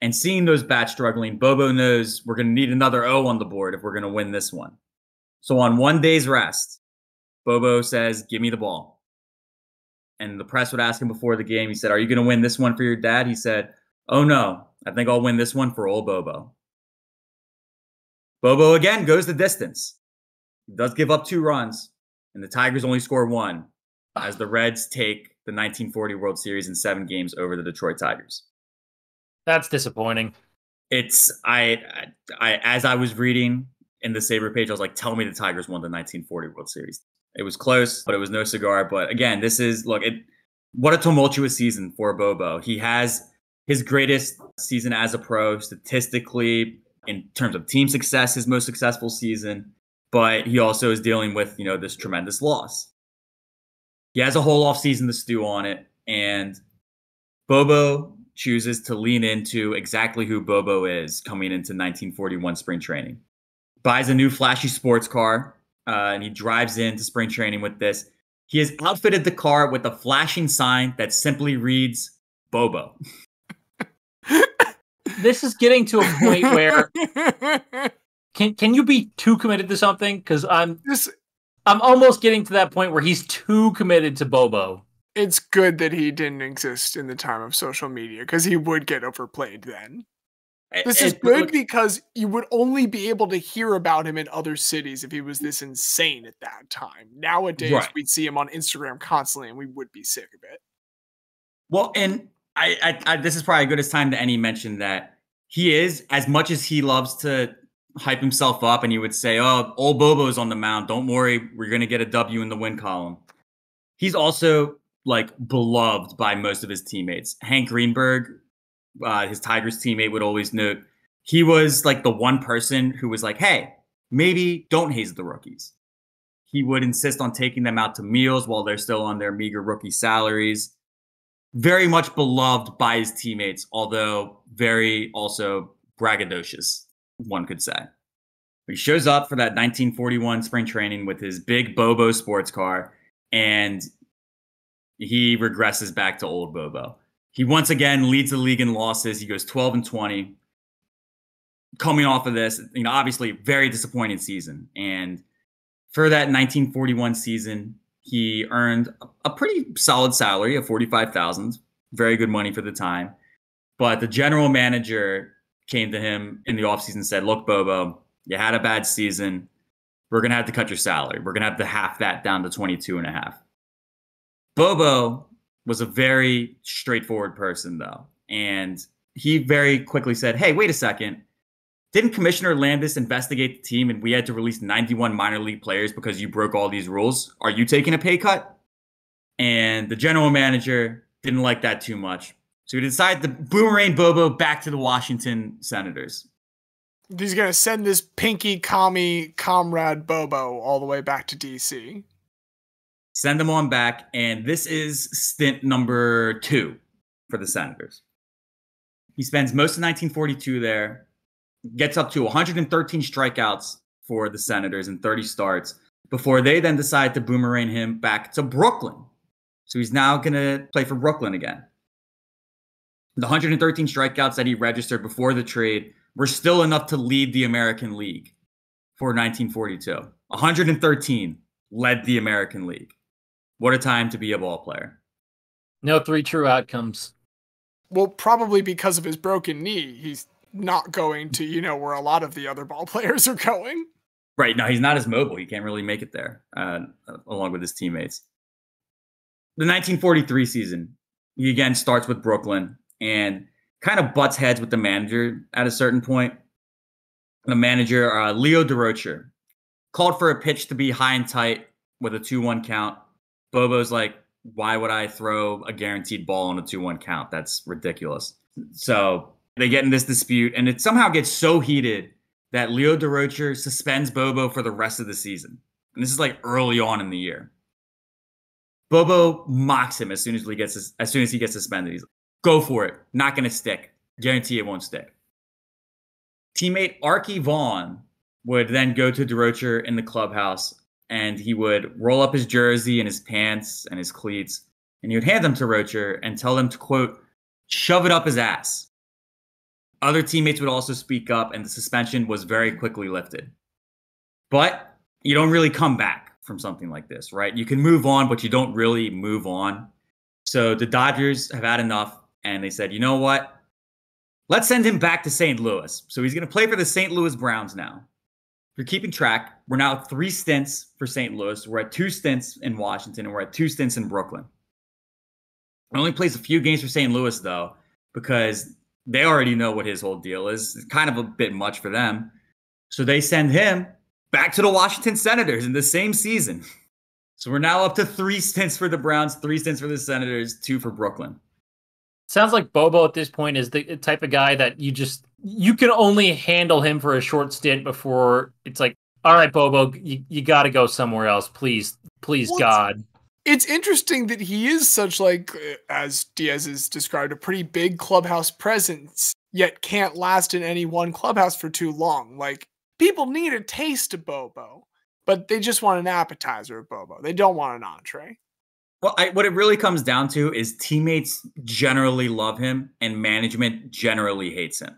And seeing those bats struggling, Bobo knows we're going to need another O on the board if we're going to win this one. So on one day's rest, Bobo says, "Give me the ball." And the press would ask him before the game, he said, "Are you going to win this one for your dad?" He said, "Oh no, I think I'll win this one for old Bobo." Bobo again goes the distance. He does give up 2 runs, and the Tigers only score 1 as the Reds take the 1940 World Series in 7 games over the Detroit Tigers. That's disappointing. It's as I was reading in the Sabre page, I was like, tell me the Tigers won the 1940 World Series. It was close, but it was no cigar. But again, what a tumultuous season for Bobo. He has his greatest season as a pro, statistically, in terms of team success, his most successful season. But he also is dealing with, this tremendous loss. He has a whole offseason to stew on it. And Bobo chooses to lean into exactly who Bobo is coming into 1941 spring training. Buys a new flashy sports car. And he drives into spring training with this. He has outfitted the car with a flashing sign that simply reads Bobo. This is getting to a point where can you be too committed to something? Because I'm almost getting to that point where he's too committed to Bobo. It's good that he didn't exist in the time of social media because he would get overplayed then. This is good because you would only be able to hear about him in other cities if he was this insane at that time. Nowadays, we'd see him on Instagram constantly and we would be sick of it. Well, and I this is probably a good as time to any mention that he is, as much as he loves to hype himself up and he would say, "Oh, old Bobo's on the mound. Don't worry, we're going to get a W in the win column." He's also beloved by most of his teammates. Hank Greenberg, his Tigers teammate, would always note he was the one person who was like, "Hey, maybe don't haze the rookies." He would insist on taking them out to meals while they're still on their meager rookie salaries. Very much beloved by his teammates, although very also braggadocious, one could say. He shows up for that 1941 spring training with his big Bobo sports car, and he regresses back to old Bobo. He once again leads the league in losses. He goes 12-20. Coming off of this, obviously very disappointing season. And for that 1941 season, he earned a pretty solid salary of $45,000. Very good money for the time. But the general manager came to him in the offseason and said, look, Bobo, you had a bad season. We're going to have to cut your salary. We're going to have to half that down to 22.5. Bobo was a very straightforward person, though. And he very quickly said, hey, wait a second. Didn't Commissioner Landis investigate the team and we had to release 91 minor league players because you broke all these rules? Are you taking a pay cut? And the general manager didn't like that too much. So he decided to boomerang Bobo back to the Washington Senators. He's going to send this pinky commie comrade Bobo all the way back to D.C. Send him on back, and this is stint number 2 for the Senators. He spends most of 1942 there, gets up to 113 strikeouts for the Senators in 30 starts, before they then decide to boomerang him back to Brooklyn. So he's now going to play for Brooklyn again. The 113 strikeouts that he registered before the trade were still enough to lead the American League for 1942. 113 led the American League. What a time to be a ball player. No 3 true outcomes. Well, probably because of his broken knee, he's not going to, where a lot of the other ball players are going. Right. No, he's not as mobile. He can't really make it there, along with his teammates. The 1943 season, he again starts with Brooklyn and kind of butts heads with the manager at a certain point. The manager, Leo DeRocher, called for a pitch to be high and tight with a 2-1 count. Bobo's like, why would I throw a guaranteed ball on a 2-1 count? That's ridiculous. So they get in this dispute, and it somehow gets so heated that Leo DeRocher suspends Bobo for the rest of the season. And this is like early on in the year. Bobo mocks him as soon as he gets suspended. He's like, go for it. Not going to stick. Guarantee it won't stick. Teammate Archie Vaughn would then go to DeRocher in the clubhouse, and he would roll up his jersey and his pants and his cleats, and he would hand them to DeRocher and tell them to, quote, shove it up his ass. Other teammates would also speak up, and the suspension was very quickly lifted. But you don't really come back from something like this, right? You can move on, but you don't really move on. So the Dodgers have had enough, and they said, you know what? Let's send him back to St. Louis. So he's going to play for the St. Louis Browns now. If you're keeping track, we're now at 3 stints for St. Louis. We're at 2 stints in Washington, and we're at 2 stints in Brooklyn. He only plays a few games for St. Louis, though, because they already know what his whole deal is. It's kind of a bit much for them. So they send him back to the Washington Senators in the same season. So we're now up to 3 stints for the Browns, 3 stints for the Senators, 2 for Brooklyn. Sounds like Bobo at this point is the type of guy that you can only handle him for a short stint before it's like, all right, Bobo, you got to go somewhere else. Please, God. It's interesting that he is such, as Diaz has described, a pretty big clubhouse presence, yet can't last in any one clubhouse for too long. People need a taste of Bobo, but they just want an appetizer of Bobo. They don't want an entree. Well, what it really comes down to is teammates generally love him and management generally hates him.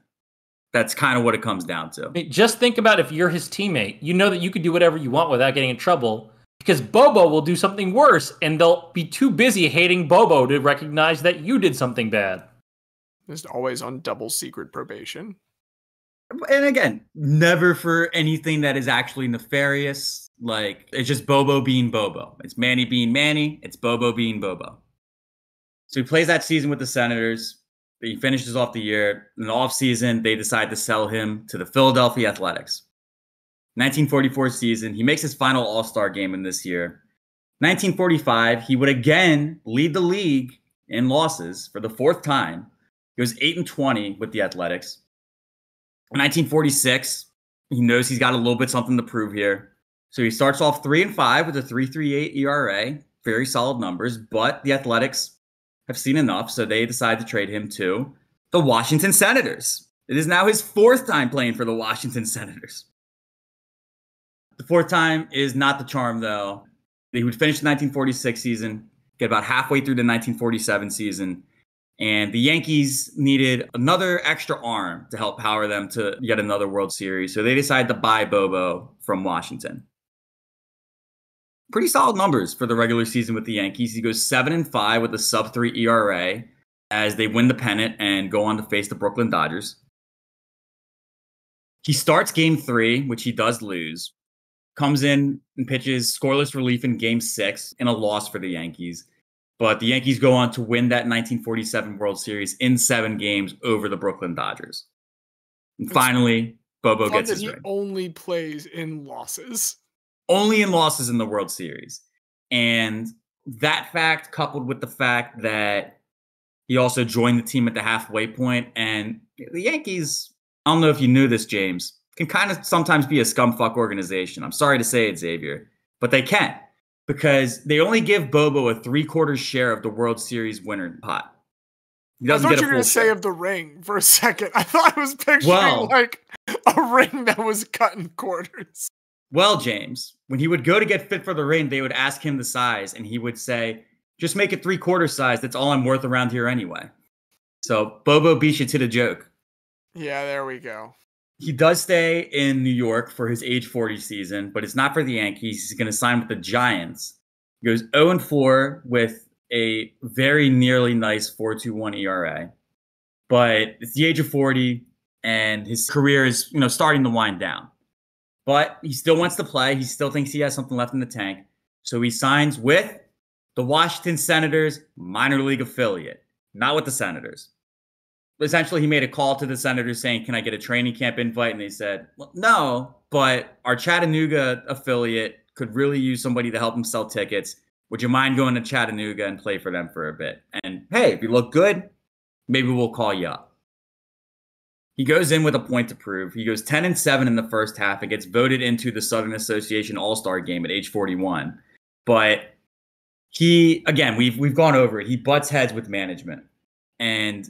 That's kind of what it comes down to. I mean, just think about if you're his teammate. You know that you could do whatever you want without getting in trouble because Bobo will do something worse and they'll be too busy hating Bobo to recognize that you did something bad. Just always on double secret probation. And again, never for anything that is actually nefarious. It's just Bobo being Bobo. It's Manny being Manny. It's Bobo being Bobo. So he plays that season with the Senators. He finishes off the year. In the offseason, they decide to sell him to the Philadelphia Athletics. 1944 season, he makes his final All-Star game in this year. 1945, he would again lead the league in losses for the 4th time. He was 8-20 with the Athletics. In 1946, he knows he's got a little bit something to prove here. So he starts off 3-5 with a 3.38 ERA, very solid numbers, but the Athletics have seen enough, so they decide to trade him to the Washington Senators. It is now his 4th time playing for the Washington Senators. The 4th time is not the charm, though. He would finish the 1946 season, get about halfway through the 1947 season, And the Yankees needed another extra arm to help power them to yet another World Series. So they decided to buy Bobo from Washington. Pretty solid numbers for the regular season with the Yankees. He goes 7-5 with a sub-3 ERA as they win the pennant and go on to face the Brooklyn Dodgers. He starts game 3, which he does lose. Comes in and pitches scoreless relief in game 6 in a loss for the Yankees. But the Yankees go on to win that 1947 World Series in 7 games over the Brooklyn Dodgers. And finally, Bobo gets his ring. He only plays in losses. Only in losses in the World Series. And that fact, coupled with the fact that he also joined the team at the halfway point, and the Yankees, I don't know if you knew this, James, can kind of sometimes be a scumfuck organization. I'm sorry to say it, Xavier, but they can. Because they only give Bobo a 3/4 share of the World Series winner pot. I thought you were going to say of the ring for a second. I thought I was picturing like a ring that was cut in quarters. Well, James, when he would go to get fit for the ring, they would ask him the size, and he would say, just make it 3/4 size. That's all I'm worth around here anyway. So Bobo beats you to the joke. Yeah, there we go. He does stay in New York for his age 40 season, but it's not for the Yankees. He's going to sign with the Giants. He goes 0-4 with a very nearly nice 4.21 ERA. But it's the age of 40, and his career is, starting to wind down. But he still wants to play. He still thinks he has something left in the tank. So he signs with the Washington Senators minor league affiliate, not with the Senators. Essentially, he made a call to the Senators saying, can I get a training camp invite? And they said, well, no, but our Chattanooga affiliate could really use somebody to help him sell tickets. Would you mind going to Chattanooga and play for them for a bit? And hey, if you look good, maybe we'll call you up. He goes in with a point to prove. He goes 10-7 in the first half. It gets voted into the Southern Association All-Star game at age 41. But he, again, we've gone over it. He butts heads with management. And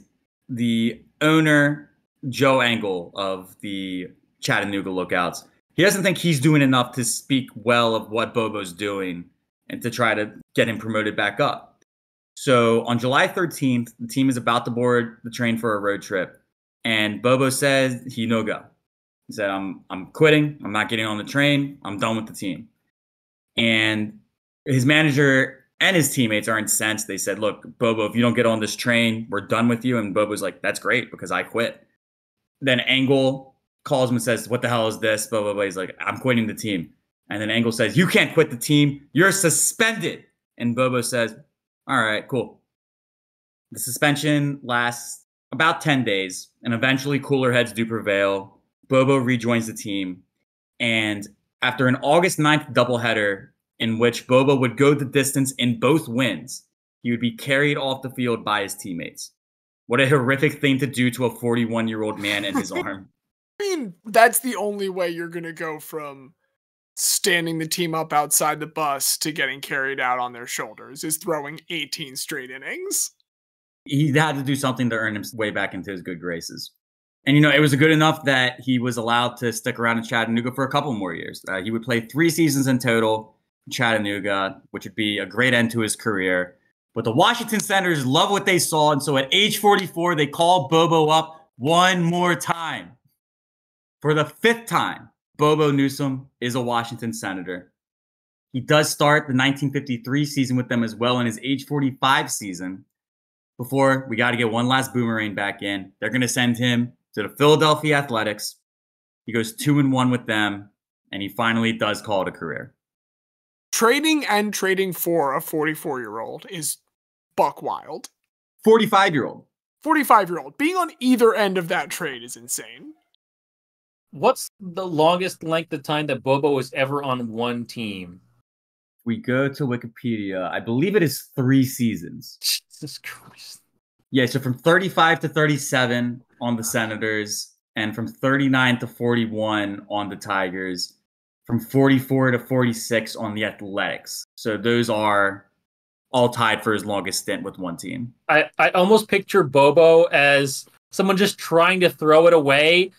the owner, Joe Engel of the Chattanooga Lookouts, he doesn't think he's doing enough to speak well of what Bobo's doing and to try to get him promoted back up. So on July 13th, the team is about to board the train for a road trip, and Bobo says he no go. He said, I'm quitting. I'm not getting on the train. I'm done with the team. And his manager and his teammates are incensed. They said, look, Bobo, if you don't get on this train, we're done with you. And Bobo's like, that's great because I quit. Then Engel calls him and says, what the hell is this? Bobo's like, I'm quitting the team. And then Engel says, you can't quit the team. You're suspended. And Bobo says, all right, cool. The suspension lasts about 10 days. And eventually cooler heads do prevail. Bobo rejoins the team. And after an August 9th doubleheader, in which Bobo would go the distance in both wins, he would be carried off the field by his teammates. What a horrific thing to do to a 41-year-old man and his arm. I mean, that's the only way you're going to go from standing the team up outside the bus to getting carried out on their shoulders, is throwing 18 straight innings. He had to do something to earn his way back into his good graces. And, it was good enough that he was allowed to stick around in Chattanooga for a couple more years. He would play 3 seasons in total. Chattanooga, which would be a great end to his career. But the Washington Senators love what they saw, and so at age 44, they call Bobo up one more time. For the 5th time, Bobo Newsome is a Washington Senator. He does start the 1953 season with them as well in his age 45 season. Before, we got to get one last Boomerang back in. They're going to send him to the Philadelphia Athletics. He goes 2-1 with them, and he finally does call it a career. Trading for a 44-year-old is buck wild. 45-year-old. 45-year-old. Being on either end of that trade is insane. What's the longest length of time that Bobo was ever on one team? We go to Wikipedia. I believe it is 3 seasons. Jesus Christ. Yeah, so from 35 to 37 on the Senators, and from 39 to 41 on the Tigers, from 44 to 46 on the Athletics. So those are all tied for his longest stint with one team. I almost picture Bobo as someone just trying to throw it away,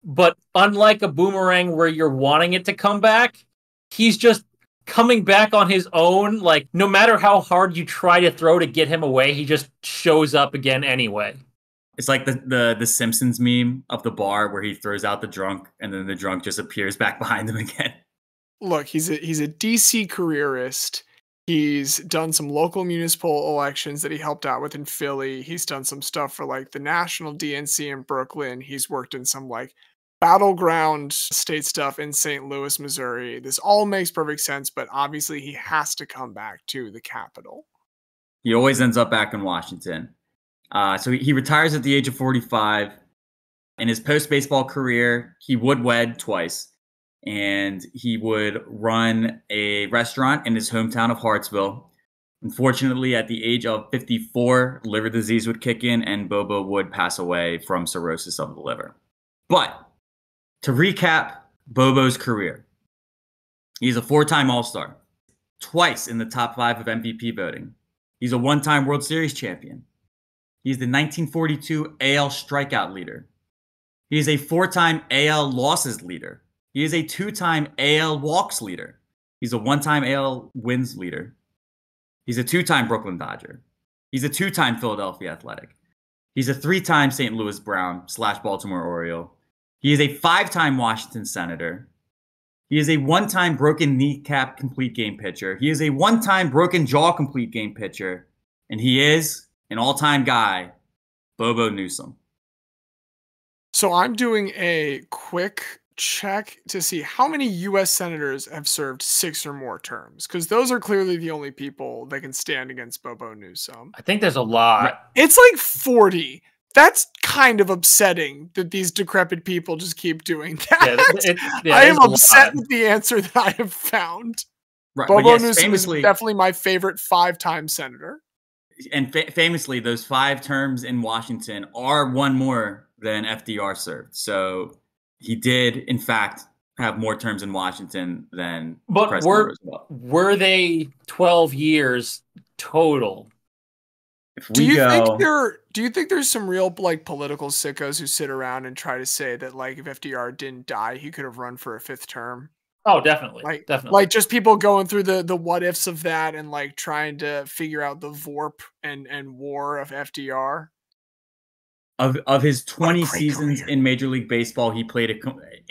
but unlike a boomerang where you're wanting it to come back, he's just coming back on his own. Like, no matter how hard you try to throw to get him away, he just shows up again anyway. It's like the Simpsons meme of the bar where he throws out the drunk and then the drunk just appears back behind him again. Look, he's a DC careerist. He's done some local municipal elections that he helped out with in Philly. He's done some stuff for like the national DNC in Brooklyn. He's worked in some like battleground state stuff in St. Louis, Missouri. This all makes perfect sense, but obviously he has to come back to the capital. He always ends up back in Washington. So he retires at the age of 45. In his post-baseball career, he would wed twice, and he would run a restaurant in his hometown of Hartsville. Unfortunately, at the age of 54, liver disease would kick in, and Bobo would pass away from cirrhosis of the liver. But to recap Bobo's career, he's a 4-time All-Star, twice in the top 5 of MVP voting. He's a 1-time World Series champion. He's the 1942 AL strikeout leader. He is a 4-time AL losses leader. He is a 2-time AL walks leader. He's a 1-time AL wins leader. He's a 2-time Brooklyn Dodger. He's a 2-time Philadelphia Athletic. He's a 3-time St. Louis Brown / Baltimore Oriole. He is a 5-time Washington Senator. He is a 1-time broken kneecap complete game pitcher. He is a 1-time broken jaw complete game pitcher. And he is an all-time guy, Bobo Newsome. So I'm doing a quick check to see how many U.S. senators have served 6 or more terms, because those are clearly the only people that can stand against Bobo Newsome. I think there's a lot. It's like 40. That's kind of upsetting that these decrepit people just keep doing that. I am upset with the answer that I have found. Right, Bobo Newsome is definitely my favorite 5-time senator. And famously, those 5 terms in Washington are one more than FDR served. So he did, in fact, have more terms in Washington than President Roosevelt. Were they 12 years total? Do you think there's some real like political sickos who sit around and try to say that like if FDR didn't die, he could have run for a 5th term? Oh, definitely. Definitely. Like just people going through the what ifs of that and like trying to figure out the VORP and war of FDR. Of his 20 seasons in Major League Baseball, he played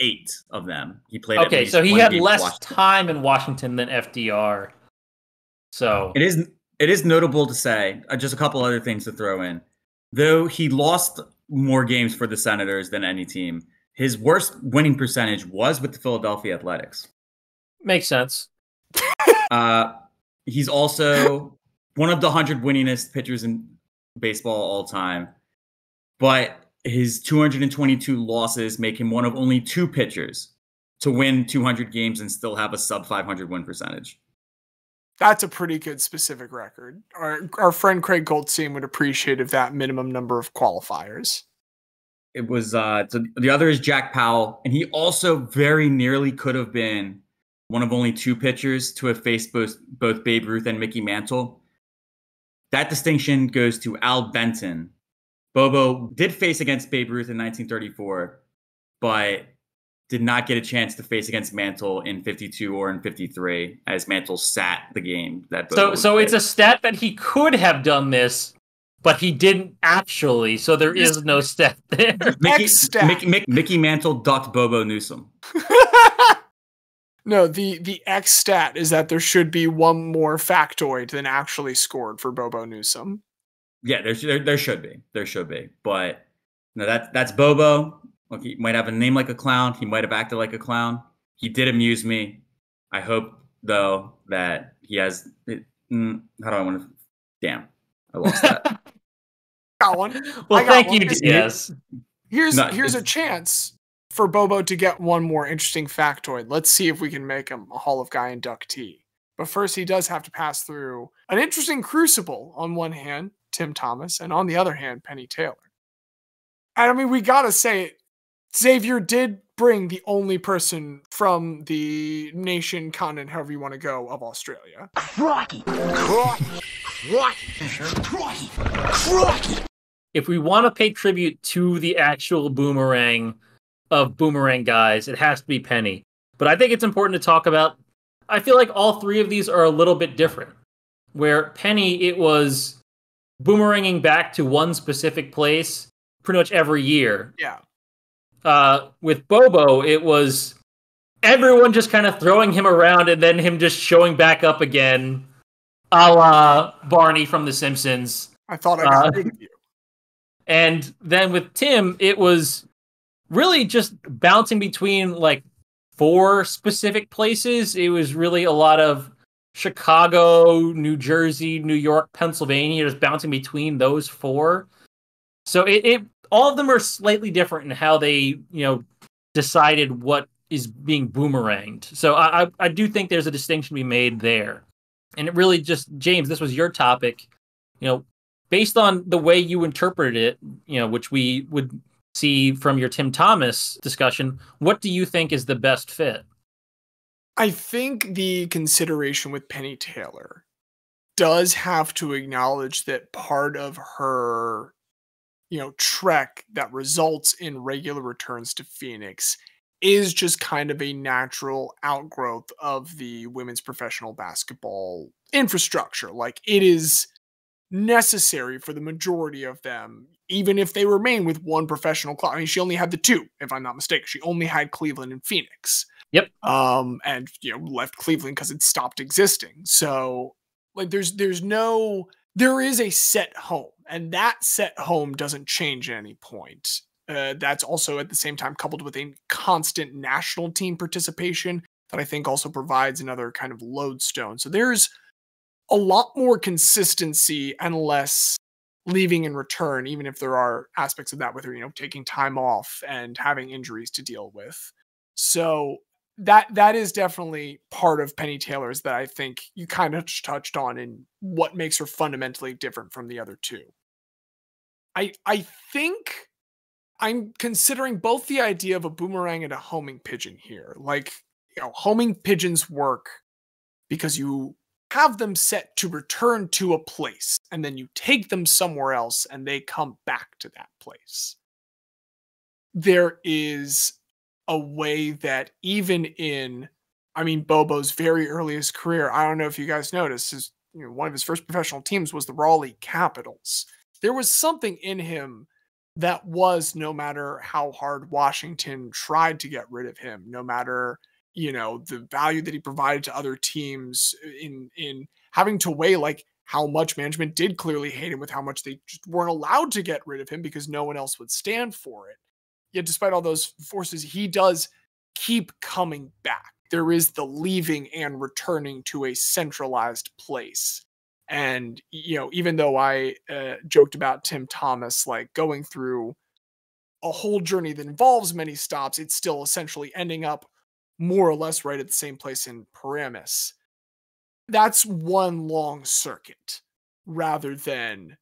8 of them. He played. Okay, so he had less time in Washington than FDR. So it is notable to say, just a couple other things to throw in. Though he lost more games for the Senators than any team, his worst winning percentage was with the Philadelphia Athletics. Makes sense. He's also one of the 100 winningest pitchers in baseball all time. But his 222 losses make him one of only 2 pitchers to win 200 games and still have a sub 500 win percentage. That's a pretty good specific record. Our friend Craig Goldstein would appreciate if that minimum number of qualifiers. It was so the other is Jack Powell, and he also very nearly could have been one of only 2 pitchers to have faced both Babe Ruth and Mickey Mantle. That distinction goes to Al Benton. Bobo did face against Babe Ruth in 1934, but did not get a chance to face against Mantle in 52 or in 53, as Mantle sat the game. So it's a stat that he could have done this, but he didn't actually, so there is no stat there. Mickey Mantle ducked Bobo Newsome. No, the X stat is that there should be one more factoid than actually scored for Bobo Newsome. Yeah, there should be. There should be. But no, that's Bobo. Look, he might have a name like a clown. He might have acted like a clown. He did amuse me. I hope, though, that he has... how do I want to... Damn. I lost that. Got one. Well, thank you, Diaz. Here's a chance for Bobo to get one more interesting factoid. Let's see if we can make him a Hall of Guy inductee. But first, he does have to pass through an interesting crucible. On one hand, Tim Thomas, and on the other hand, Penny Taylor. And I mean, we gotta say it. Xavier did bring the only person from the nation, continent, however you want to go, of Australia. Crikey! Crikey! Crikey! Crikey! If we want to pay tribute to the actual Boomerang of Boomerang Guys, it has to be Penny. But I think it's important to talk about I feel like all three of these are a little bit different. Where Penny, it was boomeranging back to one specific place pretty much every year. Yeah. With Bobo, it was everyone just kind of throwing him around and then him just showing back up again, a la Barney from The Simpsons. I thought I got rid of you. And then with Tim, it was really just bouncing between like 4 specific places. It was really a lot of Chicago, New Jersey, New York, Pennsylvania, just bouncing between those 4. So it all of them are slightly different in how they, decided what is being boomeranged. So I do think there's a distinction to be made there. And it really just, James, this was your topic, based on the way you interpreted it, which we would see from your Tim Thomas discussion, what do you think is the best fit? I think the consideration with Penny Taylor does have to acknowledge that part of her, trek that results in regular returns to Phoenix is just kind of a natural outgrowth of the women's professional basketball infrastructure. Like, it is necessary for the majority of them, even if they remain with one professional club. I mean, she only had the 2, if I'm not mistaken. She only had Cleveland and Phoenix. Yep. And left Cleveland because it stopped existing. So like there is a set home, and that set home doesn't change at any point. That's also at the same time coupled with a constant national team participation that I think also provides another kind of lodestone. So there's a lot more consistency and less leaving in return, even if there are aspects of that with her, taking time off and having injuries to deal with. So that is definitely part of Penny Taylor's that I think you kind of touched on in what makes her fundamentally different from the other 2. I think I'm considering both the idea of a boomerang and a homing pigeon here. Like, homing pigeons work because you have them set to return to a place, and then you take them somewhere else and they come back to that place. There is a way that even in, Bobo's very earliest career, I don't know if you guys noticed, one of his first professional teams was the Raleigh Capitals. There was something in him that was, no matter how hard Washington tried to get rid of him, no matter, the value that he provided to other teams in having to weigh like how much management did clearly hate him with how much they just weren't allowed to get rid of him because no one else would stand for it. Yet despite all those forces, he does keep coming back. There is the leaving and returning to a centralized place. And, even though I joked about Tim Thomas, like going through a whole journey that involves many stops, it's still essentially ending up more or less right at the same place in Paramus. That's one long circuit rather than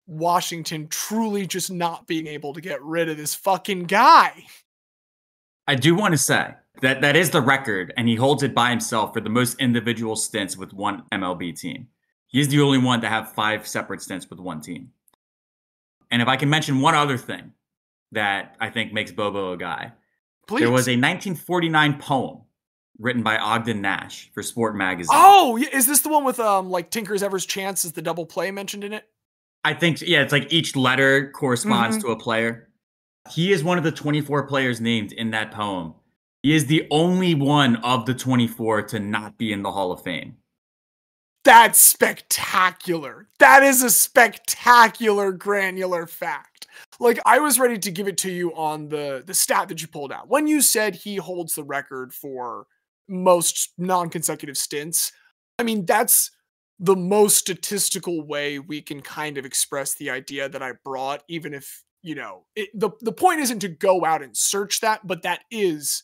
Washington truly just not being able to get rid of this fucking guy. I do want to say that is the record, and he holds it by himself for the most individual stints with one MLB team. He's the only one to have 5 separate stints with one team. And if I can mention one other thing that I think makes Bobo a guy, Please. There was a 1949 poem written by Ogden Nash for Sport Magazine. Oh, is this the one with like Tinker's Ever's Chance is the double play mentioned in it? I think, yeah, it's like each letter corresponds to a player. He is one of the 24 players named in that poem. He is the only one of the 24 to not be in the Hall of Fame. That's spectacular. That is a spectacular granular fact. Like, I was ready to give it to you on the stat that you pulled out. When you said he holds the record for most non-consecutive stints, that's the most statistical way we can kind of express the idea that I brought, even if, the point isn't to go out and search that, but that is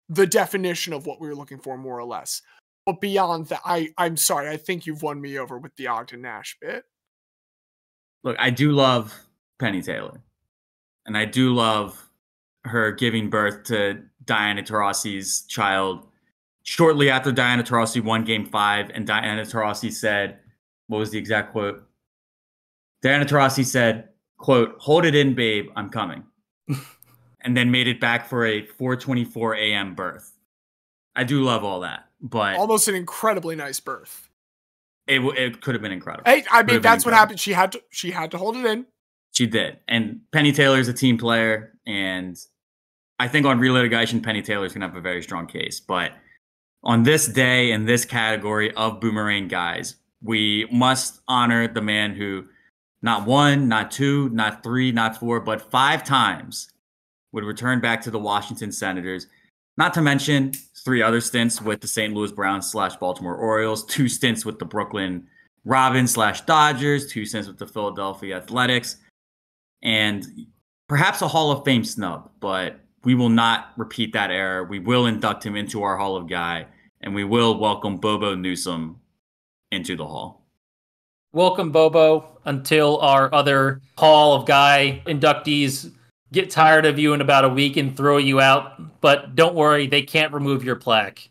the definition of what we were looking for, more or less. But beyond that, I'm sorry, I think you've won me over with the Ogden Nash bit. Look, I do love Penny Taylor. And I do love her giving birth to Diana Taurasi's child shortly after Diana Taurasi won Game 5. And Diana Taurasi said, what was the exact quote? Diana Taurasi said, quote, "Hold it in, babe, I'm coming." And then made it back for a 4:24 a.m. birth. I do love all that. but almost an incredibly nice berth. It could have been incredible. Hey, I mean, that's what happened. She had to hold it in. She did. And Penny Taylor's a team player, and I think on relitigation, Penny Taylor's going to have a very strong case. But on this day, in this category of Boomerang Guys, we must honor the man who not 1, not 2, not 3, not 4, but 5 times would return back to the Washington Senators. Not to mention 3 other stints with the St. Louis Browns / Baltimore Orioles, 2 stints with the Brooklyn Robins / Dodgers, 2 stints with the Philadelphia Athletics, and perhaps a Hall of Fame snub, but we will not repeat that error. We will induct him into our Hall of Guy, and we will welcome Bobo Newsome into the Hall. Welcome, Bobo, until our other Hall of Guy inductees get tired of you in about a week and throw you out. But don't worry, they can't remove your plaque.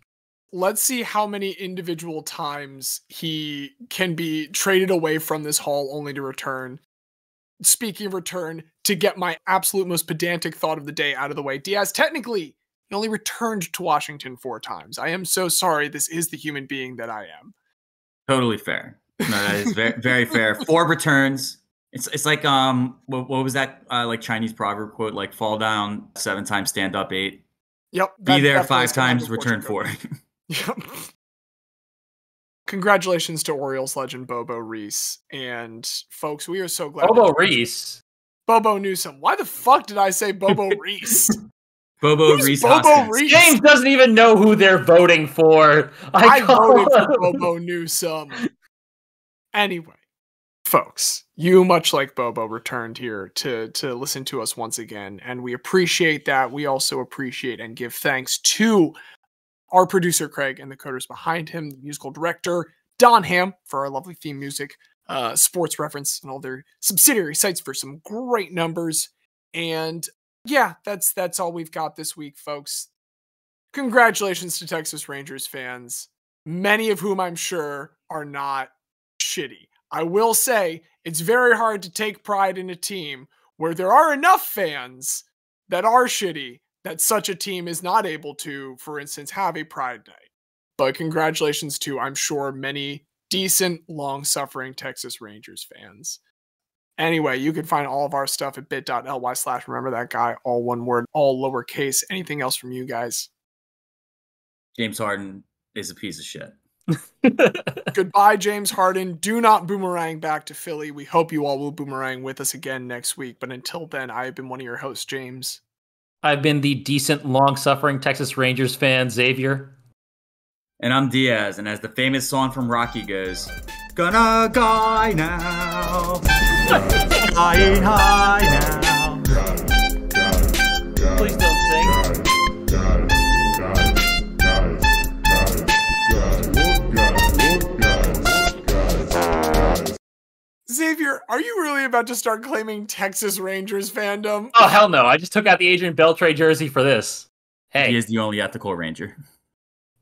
Let's see how many individual times he can be traded away from this hall only to return. Speaking of return, to get my absolute most pedantic thought of the day out of the way, Diaz, technically, he only returned to Washington 4 times. I am so sorry. This is the human being that I am. Totally fair. No, that is very, very fair. 4 returns. It's like what was that like Chinese proverb quote, like fall down 7 times, stand up 8. Yep. Be there 5 times, return 4. Yep. Congratulations to Orioles legend Bobo Reese. And folks, we are so glad. Bobo Reese. Bobo Newsome. Why the fuck did I say Bobo Reese? Bobo Reese. Bobo Reese? James doesn't even know who they're voting for. I voted for Bobo Newsome. Anyway, folks, you, much like Bobo, returned here to listen to us once again, and we appreciate that. We also appreciate and give thanks to our producer, Craig, and the coders behind him, the musical director, Don Ham, for our lovely theme music, Sports Reference, and all their subsidiary sites for some great numbers. And yeah, that's all we've got this week, folks. Congratulations to Texas Rangers fans, many of whom I'm sure are not shitty. I will say it's very hard to take pride in a team where there are enough fans that are shitty that such a team is not able to, for instance, have a pride night. But congratulations to, I'm sure, many decent, long-suffering Texas Rangers fans. Anyway, you can find all of our stuff at bit.ly/rememberthatguy, all one word, all lowercase. Anything else from you guys? James Harden is a piece of shit. Goodbye, James Harden. Do not boomerang back to Philly. We hope you all will boomerang with us again next week. But until then, I have been one of your hosts, James. I've been the decent, long-suffering Texas Rangers fan, Xavier. And I'm Diaz, and as the famous song from Rocky goes, gonna guy now, flying high now. Please don't sing. Xavier, are you really about to start claiming Texas Rangers fandom? Oh, hell no. I just took out the Adrian Beltre jersey for this. Hey. He is the only ethical Ranger.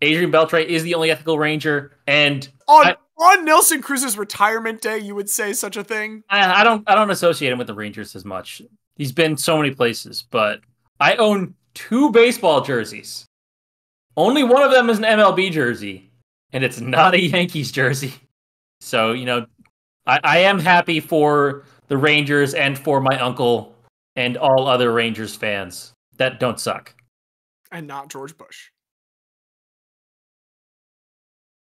Adrian Beltre is the only ethical Ranger, and on Nelson Cruz's retirement day, you would say such a thing? I don't associate him with the Rangers as much. He's been so many places, but I own 2 baseball jerseys. Only one of them is an MLB jersey, and it's not a Yankees jersey. So, you know, I am happy for the Rangers and for my uncle and all other Rangers fans that don't suck. And not George Bush.